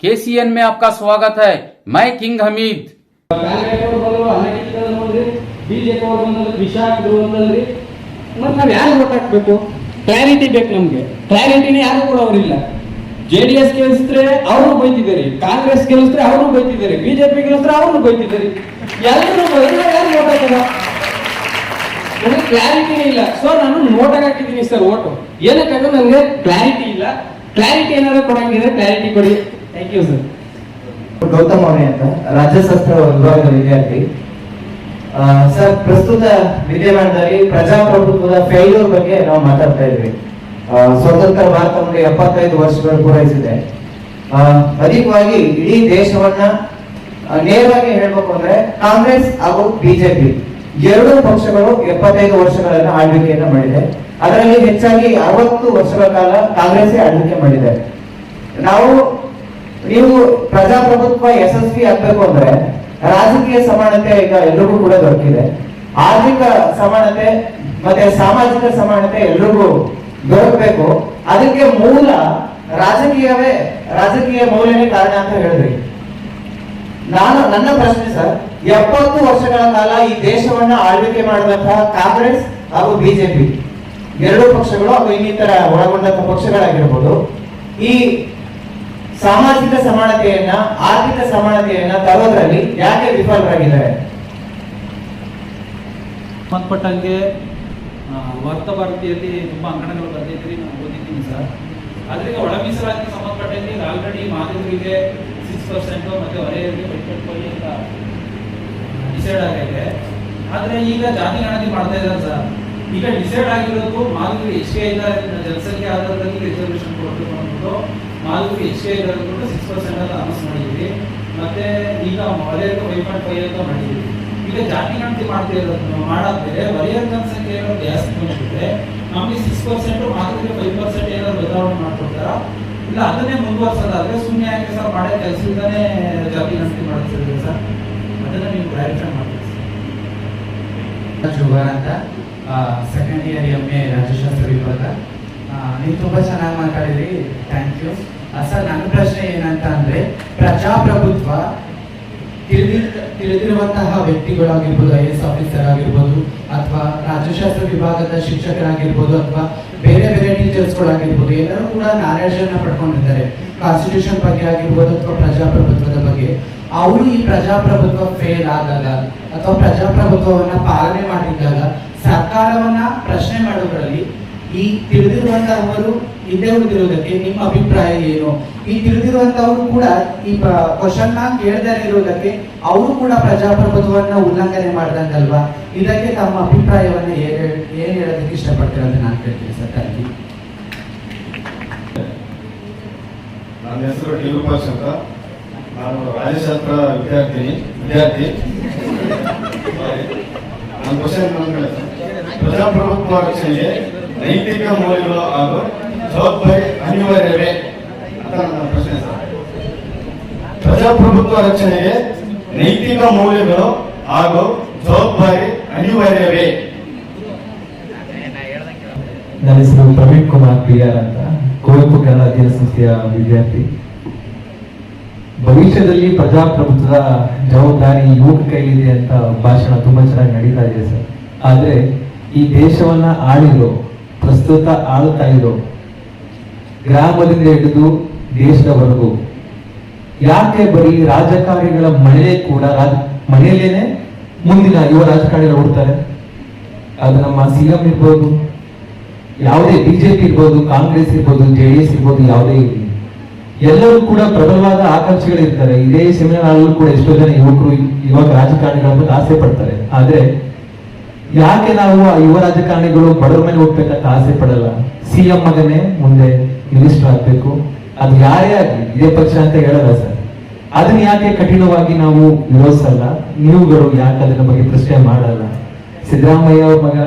KCN में आपका स्वागत है। मैं किंग हमीद। ಬಿಜೆಪಿ ಅವರು ಬಂದ್ರೆ ವಿಷಾಕ್ರು ಒಂದಲ್ರಿ ಮತ್ತೆ ನಾವು ಯಾರು ವೋಟ್ ಹಾಕ್ಬೇಕು? ಕ್ಲಾರಿಟಿ ಬೇಕು ನಮ್ಗೆ. ಕ್ಲಾರಿಟಿನೇ ಯಾರು ಕೂಡ ಅವರಿಲ್ಲ. JDS ಗೆಲ್ಲಿಸಿದ್ರೆ ಅವರು ಬೈತಿದ್ದಾರೆ, ಕಾಂಗ್ರೆಸ್ ಗೆಲ್ಲಿಸಿದ್ರೆ ಅವರು ಬೈತಿದ್ದಾರೆ, ಬಿಜೆಪಿ ಗೆಲ್ಲಿಸಿದ್ರೆ ಅವರು ಬೈತಿದ್ದಾರೆ. ಎಲ್ಲರೂ ಯಾರು ವೋಟ್ ಹಾಕಲ್ಲ? ನನಗೆ ಕ್ಲಾರಿಟಿನೇ ಇಲ್ಲ. ಸೊ ನಾನು ನೋಟಾಗಿ ಹಾಕಿದ್ದೀನಿ ಸರ್ ಓಟು. ಏನಕ್ಕಾಗ ನನಗೆ ಕ್ಲಾರಿಟಿ ಇಲ್ಲ. ಕ್ಲಾರಿಟಿ ಏನಾದ್ರು ಕೊಡಂಗಿದ್ರೆ ಕ್ಲಾರಿಟಿ ಕೊಡಿ. Thank you sir. ಗೌತಮ್ ಅವರೇ ಅಂತ ರಾಜ್ಯಶಾಸ್ತ್ರ ವಿಭಾಗದ ವಿದ್ಯಾರ್ಥಿ. ಸರ್, ಪ್ರಸ್ತುತ ವಿದ್ಯಮಾನದಲ್ಲಿ ಪ್ರಜಾಪ್ರಭುತ್ವದ ಫೇಲ್ಯೂರ್ ಬಗ್ಗೆ ನಾವು ಮಾತಾಡ್ತಾ ಇದ್ವಿ. ಸ್ವತಂತ್ರ ಭಾರತ 75 ವರ್ಷಗಳು ಪೂರೈಸಿದೆ. ಅಧಿಕವಾಗಿ ಇಡೀ ದೇಶವನ್ನ ನೇರವಾಗಿ ಹೇಳ್ಬೇಕು ಅಂದ್ರೆ ಕಾಂಗ್ರೆಸ್ ಹಾಗೂ ಬಿಜೆಪಿ ಎರಡೂ ಪಕ್ಷಗಳು 75 ವರ್ಷಗಳನ್ನ ಆಳ್ವಿಕೆಯನ್ನ ಮಾಡಿದೆ. ಅದರಲ್ಲಿ ಹೆಚ್ಚಾಗಿ 60 ವರ್ಷಗಳ ಕಾಲ ಕಾಂಗ್ರೆಸ್ ಆಳ್ವಿಕೆ ಮಾಡಿದೆ. ನೀವು ಪ್ರಜಾಪ್ರಭುತ್ವ ಯಶಸ್ವಿ ಆಗ್ಬೇಕು ಅಂದ್ರೆ ರಾಜಕೀಯ ಸಮಾನತೆ ಈಗ ಎಲ್ರಿಗೂ ಕೂಡ ದೊರಕಿದೆ. ಆರ್ಥಿಕ ಸಮಾನತೆ ಮತ್ತೆ ಸಾಮಾಜಿಕ ಸಮಾನತೆ ಎಲ್ರಿಗೂ ದೊರಕಬೇಕು. ಅದಕ್ಕೆ ಮೂಲ ರಾಜಕೀಯ ಮೌಲ್ಯನೇ ಕಾರಣ ಅಂತ ಹೇಳಿದ್ರಿ. ನನ್ನ ಪ್ರಶ್ನೆ ಸರ್, 70 ವರ್ಷಗಳ ಕಾಲ ಈ ದೇಶವನ್ನ ಆಳ್ವಿಕೆ ಮಾಡಿದಂತಹ ಕಾಂಗ್ರೆಸ್ ಹಾಗೂ ಬಿಜೆಪಿ ಎರಡೂ ಪಕ್ಷಗಳು ಹಾಗೂ ಇನ್ನಿತರ ಒಳಗೊಂಡಂತಹ ಪಕ್ಷಗಳಾಗಿರ್ಬೋದು, ಈ ಸಾಮಾಜಿಕ ಸಮಾನತೆಯನ್ನ ಆರ್ಥಿಕ ಸಮಾನತೆಯನ್ನ ತರೋದ್ರಲ್ಲಿ ಯಾಕೆ ವಿಫಲರಾಗಿದ್ದಾರೆ? ಸಂಬಂಧಪಟ್ಟಂಗೆ ವಾರ್ತಾ ಭಾರತಿಯಲ್ಲಿ ತುಂಬಾ ಅಂಕಣಗಳು ಬರ್ತಿದ್ರಿ, ನಾನು ಓದಿದ್ದೀನಿ ಸರ್. ಅದರಿಂದ ಒಳ ಮೀಸಲಾತಿಗೆ ಸಂಬಂಧಪಟ್ಟಂಗೆ ಆಲ್ರೆಡಿ ಮಾದಿಗರಿಗೆ 6% ಮತ್ತೆ ಹೊರೆಯವರಿಗೆ 5% ಅಂತ ಡಿಸೈಡ್ ಆಗಿದೆ. ಆದ್ರೆ ಈಗ ಜಾತಿ ಗಣತಿ ಮಾಡ್ತಾ ಇದ್ದಾರೆ ಸರ್. ಈಗ ಡಿಸೈಡ್ ಆಗಿರೋದು ಮಾದಿಗರಿಗೆ ಎಷ್ಟೇ ಇದ್ದಾರೆ ಜನಸಂಖ್ಯೆ ಆಧಾರದಲ್ಲಿ ರಿಸರ್ವೇಶನ್ ಕೊಡಬೇಕು ಅಂದ್ಬಿಟ್ಟು ಮಾದಿಗರಿಗೆ ಎಷ್ಟೇ ಇದ್ದಾರೆ 6% ಅಂತ ಅನೌನ್ಸ್ ಮಾಡಿದ್ವಿ. ಮತ್ತೆ ಈಗ ಹೊರೆಯವರಿಗೆ 5.5 ಅಂತ ಮಾಡಿದ್ವಿ. ಈಗ ಜಾತಿ ಗಣತಿ ಮಾಡ್ತಾ ಇರೋದು ಮಾಡಾದ್ಮೇಲೆ ಹೊರೆಯವರ ಜನಸಂಖ್ಯೆ ಏನಾದ್ರು ಜಾಸ್ತಿ ಬಂದ್ಬಿಟ್ರೆ ನಮಗೆ 6% ಮಾದಿಗರಿಗೆ 5% ಏನಾದ್ರು ಬದಲಾವಣೆ ಮಾಡ್ಕೊಡ್ತಾರ, ಇಲ್ಲ ಅದನ್ನೇ ಮುಂದುವರ್ಸೋದಾದ್ರೆ ಸುಮ್ಮನೆ ಯಾಕೆ ಸರ್ ಮಾಡೋ ಕೆಲಸದಿಂದಾನೇ ಜಾತಿ ಗಣತಿ ಮಾಡ್ತಿದ್ದೀವಿ ಸರ್. ಅದನ್ನ ನೀವು ಕ್ಲಾರಿಫೈ ಮಾಡ್ತೀವಿ ಜುಗಾರ್ ಅಂತ, ಸೆಕೆಂಡ್ ಇಯರ್ MA ರಾಜ್ಯಶಾಸ್ತ್ರ ವಿಭಾಗ. ನೀವು ತುಂಬಾ ಚೆನ್ನಾಗಿ ಮಾತಾಡಿದ್ರಿ, ಥ್ಯಾಂಕ್ ಯು ಸರ್. ನನ್ನ ಪ್ರಶ್ನೆ ಏನಂತ ಅಂದ್ರೆ, ಪ್ರಜಾಪ್ರಭುತ್ವ ತಿಳಿದಿರುವಂತಹ ವ್ಯಕ್ತಿಗಳಾಗಿರ್ಬೋದು, IAS ಆಫೀಸರ್ ಆಗಿರ್ಬೋದು, ಅಥವಾ ರಾಜ್ಯಶಾಸ್ತ್ರ ವಿಭಾಗದ ಶಿಕ್ಷಕರಾಗಿರ್ಬೋದು, ಅಥವಾ ಬೇರೆ ಬೇರೆ ಟೀಚರ್ಸ್ಗಳಾಗಿರ್ಬೋದು, ಎಲ್ಲರೂ ಕೂಡ ನಾಲೆಡ್ಜ್ ಅನ್ನ ಪಡ್ಕೊಂಡಿದ್ದಾರೆ ಕಾನ್ಸ್ಟಿಟ್ಯೂಷನ್ ಬಗ್ಗೆ ಆಗಿರ್ಬೋದು ಅಥವಾ ಪ್ರಜಾಪ್ರಭುತ್ವದ ಬಗ್ಗೆ. ಅವರು ಈ ಪ್ರಜಾಪ್ರಭುತ್ವ ಫೇಲ್ ಆದಾಗ ಅಥವಾ ಪ್ರಜಾಪ್ರಭುತ್ವವನ್ನ ಪಾಲನೆ ಮಾಡಿದ್ದಾಗ ಸರ್ಕಾರವನ್ನ ಪ್ರಶ್ನೆ ಮಾಡೋದ್ರಲ್ಲಿ ಈ ತಿಳಿದಿರುವಂತಹವರು ಇದ್ದೇ ಉಳಿದಿರೋದಕ್ಕೆ ನಿಮ್ಮ ಅಭಿಪ್ರಾಯ ಏನು? ಈ ತಿಳಿದಿರುವಂತವರು ಕೂಡ ಈ ಕ್ವಶನ್ ನ ಕೇಳದೇ ಇರೋದಕ್ಕೆ ಅವರು ಕೂಡ ಪ್ರಜಾಪ್ರಭುತ್ವವನ್ನ ಉಲ್ಲಂಘನೆ ಮಾಡ್ದಂಗಲ್ವಾ? ಇದಕ್ಕೆ ತಮ್ಮ ಅಭಿಪ್ರಾಯವನ್ನ ಏನ್ ಹೇಳೋದಕ್ಕೆ ಇಷ್ಟಪಡ್ತೀರ ಅಂತ ನಾನು ಕೇಳ್ತೀನಿ ಸರ್. Thank you. ನನ್ನ ಹೆಸರು ಟಿ ರೂಪಾಶ್ ಅಂತ. ನಾನು ರಾಜ್ಯಶಾಸ್ತ್ರ ವಿದ್ಯಾರ್ಥಿ. ನನ್ನ ಕ್ವಶನ್ ಪ್ರಜಾಪ್ರಭುತ್ವ ರಕ್ಷಣೆಗೆ ನೈತಿಕ ಮೌಲ್ಯಗಳು ಹಾಗೂ ಜವಾಬ್ದಾರಿ ಅನಿವಾರ್ಯವೇ ಅಂತ ನನ್ನ ಪ್ರಶ್ನೆ ಸರ್. ಪ್ರಜಾಪ್ರಭುತ್ವ ರಕ್ಷಣೆಗೆ ನೈತಿಕ ಮೌಲ್ಯಗಳು ಹಾಗೂ ಜವಾಬ್ದಾರಿ ಅನಿವಾರ್ಯವೇ? ನನ್ನ ಹೆಸರು ಪ್ರವೀಣ್ ಕುಮಾರ್ PR ಅಂತ, ಕುವೆಂಪು ಕನ್ನಡ ಅಧ್ಯಯನ ಸಂಸ್ಥೆಯ ವಿದ್ಯಾರ್ಥಿ. ಭವಿಷ್ಯದಲ್ಲಿ ಪ್ರಜಾಪ್ರಭುತ್ವದ ಜವಾಬ್ದಾರಿ ಯುವಕ ಕೈಲಿದೆ ಅಂತ ಭಾಷಣ ತುಂಬಾ ಚೆನ್ನಾಗಿ ನಡೀತಾ ಇದೆ ಸರ್. ಆದ್ರೆ ಈ ದೇಶವನ್ನ ಪ್ರಸ್ತುತ ಆಳ್ತಾ ಇರೋ ಗ್ರಾಮದಿಂದ ಹಿಡಿದು ದೇಶದವರೆಗೂ ಯಾಕೆ ಬರೀ ರಾಜಕಾರಣಿಗಳ ಮನೆಯಲ್ಲೇನೆ ಮುಂದಿನ ಯುವ ರಾಜಕಾರಣಿಗಳು ಹುಡ್ತಾರೆ? ಅದು ನಮ್ಮ CM ಇರ್ಬೋದು, ಯಾವುದೇ BJP ಇರ್ಬೋದು, ಕಾಂಗ್ರೆಸ್ ಇರ್ಬೋದು, JDS ಇರ್ಬೋದು, ಯಾವುದೇ ಇರಲಿ, ಎಲ್ಲರೂ ಕೂಡ ಪ್ರಬಲವಾದ ಆಕಾಂಕ್ಷೆಗಳಿರ್ತಾರೆ. ಇದೇ ಸೆಮಿನಾರ್ ಕೂಡ ಎಷ್ಟೋ ಜನ ಯುವಕ ರಾಜಕಾರಣಿಗಳ ಆಸೆ ಪಡ್ತಾರೆ. ಆದ್ರೆ ಯಾಕೆ ನಾವು ಆ ಯುವ ರಾಜಕಾರಣಿಗಳು ಬಡವರ ಮೇಲೆ ಹೋಗ್ಬೇಕಂತ ಆಸೆ ಪಡಲ್ಲ? CM ಮಗನೇ ಮುಂದೆ ಮಿನಿಸ್ಟರ್ ಆಗ್ಬೇಕು, ಅದು ಯಾರೇ ಆಗ್ಲಿ, ಇದೇ ಪಕ್ಷ ಅಂತ ಹೇಳಲ್ಲ ಸರ್. ಅದನ್ನ ಯಾಕೆ ಕಠಿಣವಾಗಿ ನಾವು ವಿರೋಧಿಸಲ್ಲ? ನೀವುಗಳು ಯಾಕೆ ಅದನ್ನ ಬಗ್ಗೆ ಪ್ರಶ್ನೆ ಮಾಡಲ್ಲ? ಸಿದ್ದರಾಮಯ್ಯ ಅವ್ರ ಮಗ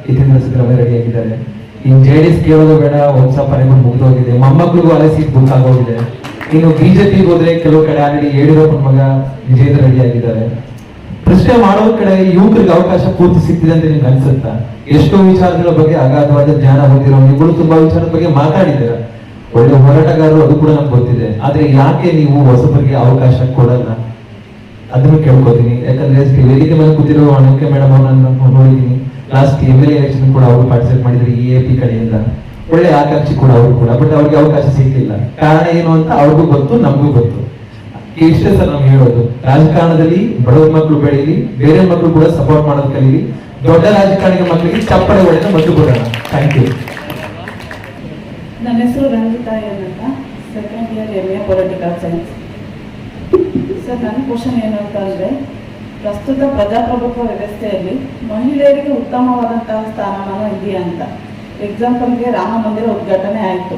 ಯತೀಂದ್ರ ಸಿದ್ದರಾಮಯ್ಯ ರೆಡಿ ಆಗಿದ್ದಾರೆ. ಇನ್ನು JDS ಕೇಳೋದು ಬೇಡ, ವಂಶಪಾರಂಪರ್ಯ ಮುಗಿದೋಗಿದೆ, ಮೊಮ್ಮಕ್ಕಳಿಗೂ ಅಲೆ ಸೀಟ್ ಬುಕ್ ಆಗೋಗಿದೆ. ಇನ್ನು BJP ಹೋದ್ರೆ ಕೆಲವು ಕಡೆ ಆಲ್ರೆಡಿ ಯಡಿಯೂರಪ್ಪನ ಮಗ ವಿಜೇಂದ್ರ ರೆಡಿ ಆಗಿದ್ದಾರೆ. ಪ್ರಶ್ನೆ ಮಾಡೋ ಕಡೆ ಯುವಕರಿಗೆ ಅವಕಾಶ ಪೂರ್ತಿ ಸಿಗ್ತಿದೆ ಅಂತ ನಿಮ್ಗೆ ಅನ್ಸುತ್ತಾ? ಎಷ್ಟೋ ವಿಚಾರಗಳ ಬಗ್ಗೆ ಅಗಾಧವಾದ ಜ್ಞಾನ ಹೊಂದಿರೋ ನೀವುಗಳು ತುಂಬಾ ವಿಚಾರದ ಬಗ್ಗೆ ಮಾತಾಡಿದ್ದೀರ. ಒಳ್ಳೆ ಹೋರಾಟಗಾರರು, ಅದು ಕೂಡ ನಮ್ಗೆ ಗೊತ್ತಿದೆ. ಆದ್ರೆ ಯಾಕೆ ನೀವು ಹೊಸಬರಿಗೆ ಅವಕಾಶ ಕೊಡಲ್ಲ ಅದನ್ನು ಕೇಳ್ಕೊತೀನಿ. ಯಾಕಂದ್ರೆ ವೇದಿಕೆ ಮೇಲೆ ಕೂತಿರೋ ಅನಂಕೆ ಮೇಡಮ್ ಅವ್ರನ್ನ ನೋಡಿದೀನಿ. ಲಾಸ್ಟ್ MLA ಎಲೆಕ್ಷನ್ ಕೂಡ ಅವರು ಪಾರ್ಟಿಸಿಪೇಟ್ ಮಾಡಿದ್ರು EAP ಕಡೆಯಿಂದ. ಒಳ್ಳೆ ಆಕಾಂಕ್ಷಿ ಕೂಡ ಅವರು ಕೂಡ, ಬಟ್ ಅವ್ರಿಗೆ ಅವಕಾಶ ಸಿಗ್ಲಿಲ್ಲ. ಕಾರಣ ಏನು ಅಂತ ಅವ್ರಿಗೂ ಗೊತ್ತು, ನಮಗೂ ಗೊತ್ತು. ಇಷ್ಟೇ ಸರ್ ನಾವು ಹೇಳೋದು. ರಾಜಕಾರಣದಲ್ಲಿ ಬಡವರ ಮಕ್ಕಳು ಬೆಳೀಲಿ, ಬೇರೆ ಮಕ್ಕಳು ಕೂಡ ಸಪೋರ್ಟ್ ಮಾಡೋದು ಕಲೀಲಿ. ದೊಡ್ಡ ರಾಜಕಾರಣಿಗಳ ಮಕ್ಕಳಿಗೆ ಚಪ್ಪಳೆ ಹೊಡೆದ ಮದ್ದು ಕೊಡೋಣ. Thank you. ನನ್ನ ಹೆಸರು ರಂಜಿತಾ ಅಂತ, second year MA political science. Sir, ನನ್ನ ಕ್ವಶನ್ ಏನಂತಂದರೆ, ಪ್ರಸ್ತುತ ಪ್ರಜಾಪ್ರಭುತ್ವ ವ್ಯವಸ್ಥೆಯಲ್ಲಿ ಮಹಿಳೆಯರಿಗೆ ಉತ್ತಮವಾದಂತಹ ಸ್ಥಾನಮಾನ ಇದೆಯಾ ಅಂತ. ಎಕ್ಸಾಂಪಲ್ಗೆ ರಾಮ ಮಂದಿರ ಉದ್ಘಾಟನೆ ಆಯಿತು.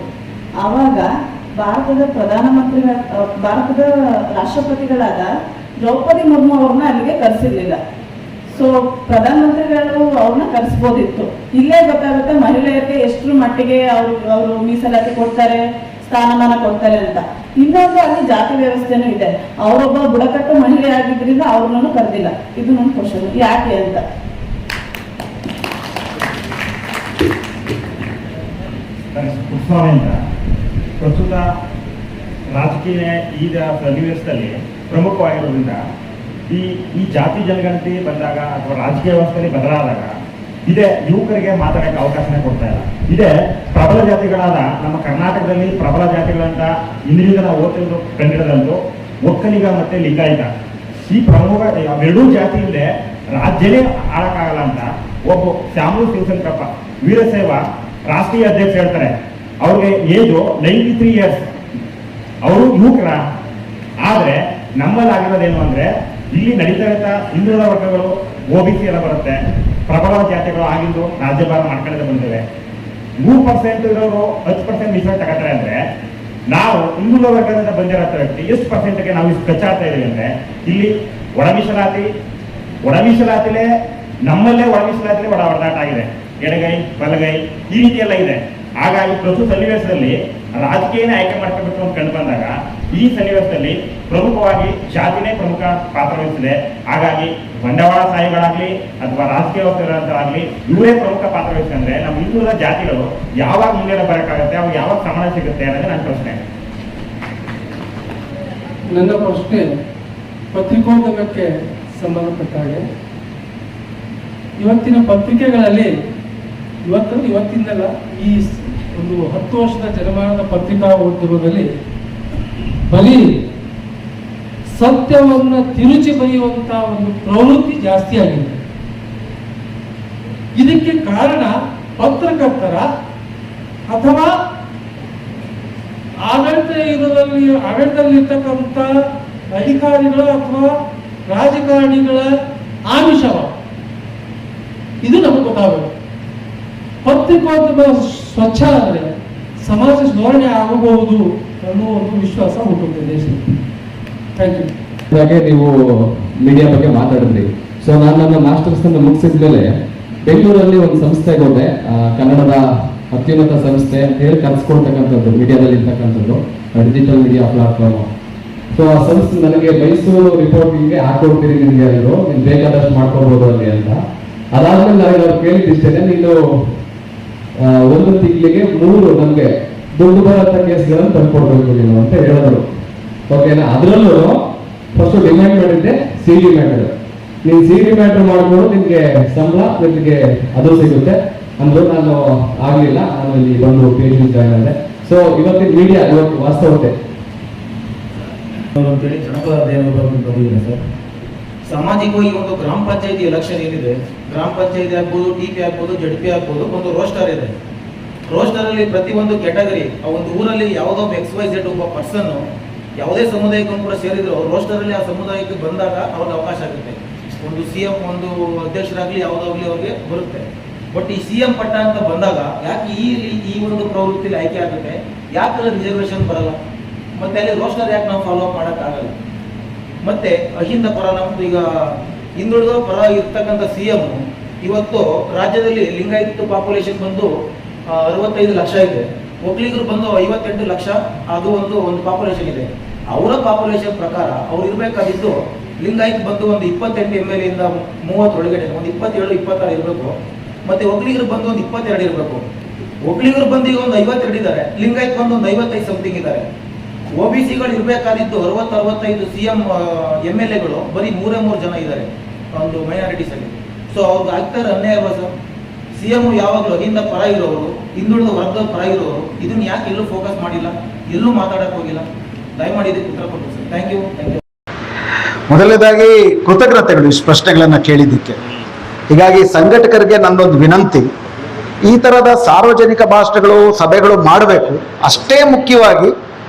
ಆವಾಗ ಭಾರತದ ಭಾರತದ ರಾಷ್ಟ್ರಪತಿಗಳಾದ ದ್ರೌಪದಿ ಮುರ್ಮು ಅವ್ರನ್ನ ಅಲ್ಲಿಗೆ ಕರೆಸಿರ್ಲಿಲ್ಲ. ಸೊ ಪ್ರಧಾನಮಂತ್ರಿಗಳು ಅವ್ರನ್ನ ಕರೆಸ್ಬೋದಿತ್ತು. ಇಲ್ಲೇ ಗೊತ್ತಾಗುತ್ತೆ ಮಹಿಳೆಯರಿಗೆ ಎಷ್ಟರ ಮಟ್ಟಿಗೆ ಅವರು ಮೀಸಲಾತಿ ಕೊಡ್ತಾರೆ, ಸ್ಥಾನಮಾನ ಕೊಡ್ತಾರೆ ಅಂತ. ಇನ್ನೊಂದು ಅಲ್ಲಿ ಜಾತಿ ವ್ಯವಸ್ಥೆನೂ ಇದೆ. ಅವರೊಬ್ಬ ಬುಡಕಟ್ಟು ಮಹಿಳೆ ಆಗಿದ್ರಿಂದ ಅವ್ರನ್ನೂ ಕರೆದಿಲ್ಲ. ಇದು ನನ್ನ ಕ್ವಶನ್, ಯಾಕೆ ಅಂತ. ಕುಸ್ವಾಮಿ ಅಂತ. ಪ್ರಸ್ತುತ ರಾಜಕೀಯ ಈಗ ಸನ್ನಿವೇಶದಲ್ಲಿ ಪ್ರಮುಖವಾಗಿರೋದ್ರಿಂದ ಈ ಜಾತಿ ಜನಗಣತಿ ಬಂದಾಗ ಅಥವಾ ರಾಜಕೀಯ ವ್ಯವಸ್ಥೆಯಲ್ಲಿ ಬದಲಾದಾಗ ಇದೇ ಯುವಕರಿಗೆ ಮಾತಾಡೋಕ್ಕೆ ಅವಕಾಶನೇ ಕೊಡ್ತಾ ಇಲ್ಲ. ಇದೇ ಪ್ರಬಲ ಜಾತಿಗಳಾದ ನಮ್ಮ ಕರ್ನಾಟಕದಲ್ಲಿ ಪ್ರಬಲ ಜಾತಿಗಳಂತ ಇಂದಿನಿಂದ ನಾವು ಓದ್ತಿದ್ದು ಕಂಡಿಡದಂತೂ ಒಕ್ಕಲಿಗ ಮತ್ತೆ ಲಿಂಗಾಯತ. ಈ ಪ್ರಮುಖ ಎರಡೂ ಜಾತಿ ಇಲ್ಲದೆ ರಾಜ್ಯನೇ ಆಳಕ್ಕಾಗಲ್ಲ ಅಂತ ಒಬ್ಬ ಶ್ಯಾಮಲು ಶಿವಶಂಕರಪ್ಪ ವೀರಶೈವ ರಾಷ್ಟ್ರೀಯ ಅಧ್ಯಕ್ಷ ಹೇಳ್ತಾರೆ. ಅವ್ರಿಗೆ ಏಜು 93 years. ಅವರು ಯುವಕರ. ಆದರೆ ನಮ್ಮಲ್ಲಿ ಆಗಿರೋದೇನು ಅಂದರೆ, ಇಲ್ಲಿ ನಡೀತಾ ಇರ್ತಾ ಹಿಂದುಳಿದ ವರ್ಗಗಳು OBC ಎಲ್ಲ ಬರುತ್ತೆ, ಪ್ರಬಲ ಜಾತಿಗಳು ಆಗಿಂದು ರಾಜ್ಯಭಾರ ಮಾಡ್ಕೊಳ್ಳದೆ ಬಂದಿವೆ. 3% ಇರೋರು 10% ಮೀಸಲು ತಗೋತಾರೆ. ಅಂದರೆ ನಾವು ಹಿಂದುಳಿದ ವರ್ಗದಿಂದ ಬಂದಿರೋ ವ್ಯಕ್ತಿ ಎಷ್ಟು ಪರ್ಸೆಂಟ್ಗೆ ನಾವು ಇಷ್ಟು ಕಚ್ಚಾಡ್ತಾ ಇದೀವಿ ಅಂದರೆ, ಇಲ್ಲಿ ಒಳ ಮೀಸಲಾತಿಲೇ ನಮ್ಮಲ್ಲೇ ಒಳ ಮೀಸಲಾತಿಲೇ ಹೊಡೆದಾಟ ಆಗಿದೆ. ಎಡಗೈ ಬಲಗೈ ಈ ರೀತಿ ಎಲ್ಲ ಇದೆ. ಹಾಗಾಗಿ ಪ್ರಸ್ತುತ ಸನ್ನಿವೇಶದಲ್ಲಿ ರಾಜಕೀಯನೇ ಆಯ್ಕೆ ಮಾಡ್ಕೋಬೇಕು ಅಂತ ಕಂಡು ಬಂದಾಗ ಈ ಸನ್ನಿವೇಶದಲ್ಲಿ ಪ್ರಮುಖವಾಗಿ ಜಾತಿನೇ ಪ್ರಮುಖ ಪಾತ್ರ ವಹಿಸಿದೆ. ಹಾಗಾಗಿ ಬಂಡವಾಳಶಾಹಿಗಳಾಗ್ಲಿ ಅಥವಾ ರಾಜಕೀಯ ವ್ಯವಸ್ಥೆಗಳಾಗಲಿ ಇವರೇ ಪ್ರಮುಖ ಪಾತ್ರ ವಹಿಸಿದ್ರೆ ನಮ್ಮ ಹಿಂದುಳಿದ ಜಾತಿಗಳು ಯಾವಾಗ ಮುಂದೆ ಬರೋಕ್ಕಾಗುತ್ತೆ, ಅವಾಗ ಯಾವಾಗ ಸಮಾನ ಸಿಗುತ್ತೆ ಅನ್ನೋದೇ ನನ್ನ ಪ್ರಶ್ನೆ. ನನ್ನ ಪ್ರಶ್ನೆ ಪತ್ರಿಕೋದ್ಯಮಕ್ಕೆ ಸಂಬಂಧಪಟ್ಟ ಹಾಗೆ, ಇವತ್ತಿನ ಪತ್ರಿಕೆಗಳಲ್ಲಿ ಇವತ್ತಿಂದಲ್ಲ, ಈ ಒಂದು 10 ವರ್ಷದ ಜನಮಾನದ ಪತ್ರಿಕಾ ಉದ್ಯಮದಲ್ಲಿ ಬರೀ ಸತ್ಯವನ್ನು ತಿರುಚಿ ಬರೆಯುವಂತಹ ಒಂದು ಪ್ರವೃತ್ತಿ ಜಾಸ್ತಿ ಆಗಿದೆ. ಇದಕ್ಕೆ ಕಾರಣ ಪತ್ರಕರ್ತರ ಅಥವಾ ಆಡಳಿತದಲ್ಲಿರ್ತಕ್ಕಂಥ ಅಧಿಕಾರಿಗಳು ಅಥವಾ ರಾಜಕಾರಣಿಗಳ ಆಮಿಷವ. ಇದು ನಮಗೆ ಗೊತ್ತಾಗಬೇಕು. ಪತ್ರಿಕೋದ್ಯಮ ಸ್ವಚ್ಛ ಆದರೆ ಸಮಾಜ ಸುಧಾರಣೆ ಆಗಬಹುದು ಅನ್ನೋ ಒಂದು ವಿಶ್ವಾಸ ಹುಟ್ಟುತ್ತೆ ದೇಶದಲ್ಲಿ. Thank you. ಹಾಗೆ ನೀವು ಮೀಡಿಯಾ ಬಗ್ಗೆ ಮಾತಾಡಿದ್ರಿ. ಸೊ ನಾನು ನನ್ನ ಮಾಸ್ಟರ್ಸ್ ಅನ್ನು ಮುಗಿಸಿದ ಮೇಲೆ ಬೆಂಗಳೂರಲ್ಲಿ ಒಂದು ಸಂಸ್ಥೆಗೆ ಹೋದೆ, ಕನ್ನಡದ ಅತ್ಯುನ್ನತ ಸಂಸ್ಥೆ ಅಂತ ಹೇಳಿ ಕರೆಸ್ಕೊಳ್ತಕ್ಕಂಥದ್ದು, ಮೀಡಿಯಾದಲ್ಲಿ ಇರ್ತಕ್ಕಂಥದ್ದು ಡಿಜಿಟಲ್ ಮೀಡಿಯಾ ಪ್ಲಾಟ್ಫಾರ್ಮ್. ಸೊ ಆ ಸಂಸ್ಥೆ ನನಗೆ ಮೈಸೂರು ರಿಪೋರ್ಟಿಂಗ್ಗೆ ಹಾಕೊಡ್ತೀರಿ ನಿಮಗೆ, ಅಲ್ಲೋ ನೀನು ಬೇಕಾದಷ್ಟು ಮಾಡ್ಕೋಬಹುದು ಅಲ್ಲಿ ಅಂತ. ಅದಾದ್ಮೇಲೆ ನಾನು ಅವ್ರು ಕೇಳಿದ್ದಿಷ್ಟೇ, ನೀನು 1 ತಿಂಗಳಿಗೆ 3 ನಮಗೆ ದುಡ್ಡು ಬರೋಂಥ ಕೇಸ್ಗಳನ್ನು ತಂದ್ಕೊಡ್ಬೇಕು ನೀನು ಅಂತ ಹೇಳಿದ್ರು. ಓಕೆನಾ? ಅದರಲ್ಲೂ ಫಸ್ಟ್ ಡಿಮ್ಯಾಂಡ್ ಮಾಡಿದ್ದೆ CD ಮ್ಯಾಟರ್. ನೀನು CD ಮ್ಯಾಟರ್ ಮಾಡ್ಕೊಂಡು ನಿಮಗೆ ಸಂಬಳ ನಿಮಗೆ ಅದು ಸಿಗುತ್ತೆ ಅಂದ್ರು. ನಾನು ಆಗಲಿಲ್ಲ, ನಾನು ಇಲ್ಲಿ ಬಂದು PhD ಜಾಯ್ನ್ ಆದೆ. ಸೊ ಇವತ್ತಿನ ಮೀಡಿಯಾ ಇವತ್ತು ವಾಸ್ತವತೆ ಅಂತೇಳಿ ಜನಪದ ಅಧ್ಯಯನ ಬಂದಿದೆ ಸರ್. ಸಾಮಾಜಿಕವಾಗಿ ಒಂದು ಗ್ರಾಮ ಪಂಚಾಯತಿ ಎಲೆಕ್ಷನ್ ಏನಿದೆ, ಗ್ರಾಮ ಪಂಚಾಯತಿ ಆಗ್ಬೋದು, TP ಆಗ್ಬೋದು, ZP ಆಗ್ಬೋದು, ಒಂದು ರೋಸ್ಟರ್ ಇದೆ. ರೋಸ್ಟರ್ ಅಲ್ಲಿ ಪ್ರತಿಯೊಂದು ಕ್ಯಾಟಗರಿ, ಆ ಒಂದು ಊರಲ್ಲಿ ಯಾವುದೋ XYZ ಒಬ್ಬ ಪರ್ಸನ್ ಯಾವುದೇ ಸಮುದಾಯಕ್ಕೂ ಕೂಡ ಸೇರಿದ್ರು ರೋಸ್ಟರ್ ಅಲ್ಲಿ ಆ ಸಮುದಾಯಕ್ಕೆ ಬಂದಾಗ ಅವ್ರಿಗೆ ಅವಕಾಶ ಆಗುತ್ತೆ. ಒಂದು CM ಒಂದು ಅಧ್ಯಕ್ಷರಾಗ್ಲಿ ಯಾವುದಾಗ್ಲಿ ಅವ್ರಿಗೆ ಬರುತ್ತೆ. ಬಟ್ ಈ CM ಪಟ್ಟ ಅಂತ ಬಂದಾಗ ಯಾಕೆ ಈ ಒಂದು ಪ್ರವೃತ್ತಿಯಲ್ಲಿ ಆಯ್ಕೆ ಆಗುತ್ತೆ, ಯಾಕೆ ರಿಸರ್ವೇಶನ್ ಬರಲ್ಲ, ಮತ್ತೆ ಅಲ್ಲಿ ರೋಸ್ಟರ್ ಯಾಕೆ ನಾವು ಫಾಲೋ ಅಪ್ ಮಾಡೋಕ್ಕಾಗಲ್ಲ. ಮತ್ತೆ ಅಹಿಂದ ಪರ ನಮ್ದು ಈಗ ಹಿಂದುಳಿದ ಪರ ಇರ್ತಕ್ಕಂಥ CM ಇವತ್ತು ರಾಜ್ಯದಲ್ಲಿ ಲಿಂಗಾಯತ ಪಾಪ್ಯುಲೇಷನ್ ಬಂದು 65 ಲಕ್ಷ ಇದೆ, ಒಕ್ಕಲಿಗರು ಬಂದು 58 ಲಕ್ಷ, ಅದು ಒಂದು ಪಾಪ್ಯುಲೇಷನ್ ಇದೆ. ಅವರ ಪಾಪ್ಯುಲೇಷನ್ ಪ್ರಕಾರ ಅವ್ರು ಇರಬೇಕಾಗಿದ್ದು ಲಿಂಗಾಯತ್ ಬಂದು ಒಂದು 28 MLA ಇಂದ 30 ಒಳಗಡೆ ಒಂದು 27-26 ಇರಬೇಕು. ಮತ್ತೆ ಒಕ್ಕಲಿಗರು ಬಂದು ಒಂದು 22 ಇರಬೇಕು. ಒಕ್ಕಲಿಗರು ಬಂದು ಈಗ ಒಂದು 52 ಇದ್ದಾರೆ, ಲಿಂಗಾಯತ್ ಬಂದು ಒಂದು 55 ಸಮಥಿಂಗ್ ಇದ್ದಾರೆ. OBCಗಳು ಇರಬೇಕಾದಿದ್ದು 60-65 CM MLAಗಳು ಬರೀ 3 ಜನ ಇದ್ದಾರೆ ಒಂದು ಮೈನಾರಿಟೀಸ್ ಅಲ್ಲಿ. ಸೊ ಅವ್ರಿಗೆ ಆಗ್ತಾರೆ ಅನ್ಯಾಯ ಅಲ್ವಾ ಸರ್? CM ಯಾವಾಗಲೂ ಅಹಿಂದ ಪರ ಇರೋರು, ಹಿಂದುಳಿದ ವರ್ಗದ ಪರ ಇರೋರು, ಇದನ್ನ ಯಾಕೆ ಎಲ್ಲೂ ಫೋಕಸ್ ಮಾಡಿಲ್ಲ, ಎಲ್ಲೂ ಮಾತಾಡಕ್ ಹೋಗಿಲ್ಲ? ದಯಮಾಡಿ ಇದಕ್ಕೆ ಉತ್ತರ ಕೊಡ್ತೀವಿ ಸರ್. Thank you. ಮೊದಲನೇದಾಗಿ ಕೃತಜ್ಞತೆಗಳು ಇಷ್ಟು ಪ್ರಶ್ನೆಗಳನ್ನ ಕೇಳಿದ್ದಕ್ಕೆ. ಹೀಗಾಗಿ ಸಂಘಟಕರಿಗೆ ನನ್ನೊಂದು ವಿನಂತಿ, ಈ ತರದ ಸಾರ್ವಜನಿಕ ಭಾಷಣಗಳು ಸಭೆಗಳು ಮಾಡಬೇಕು. ಅಷ್ಟೇ ಮುಖ್ಯವಾಗಿ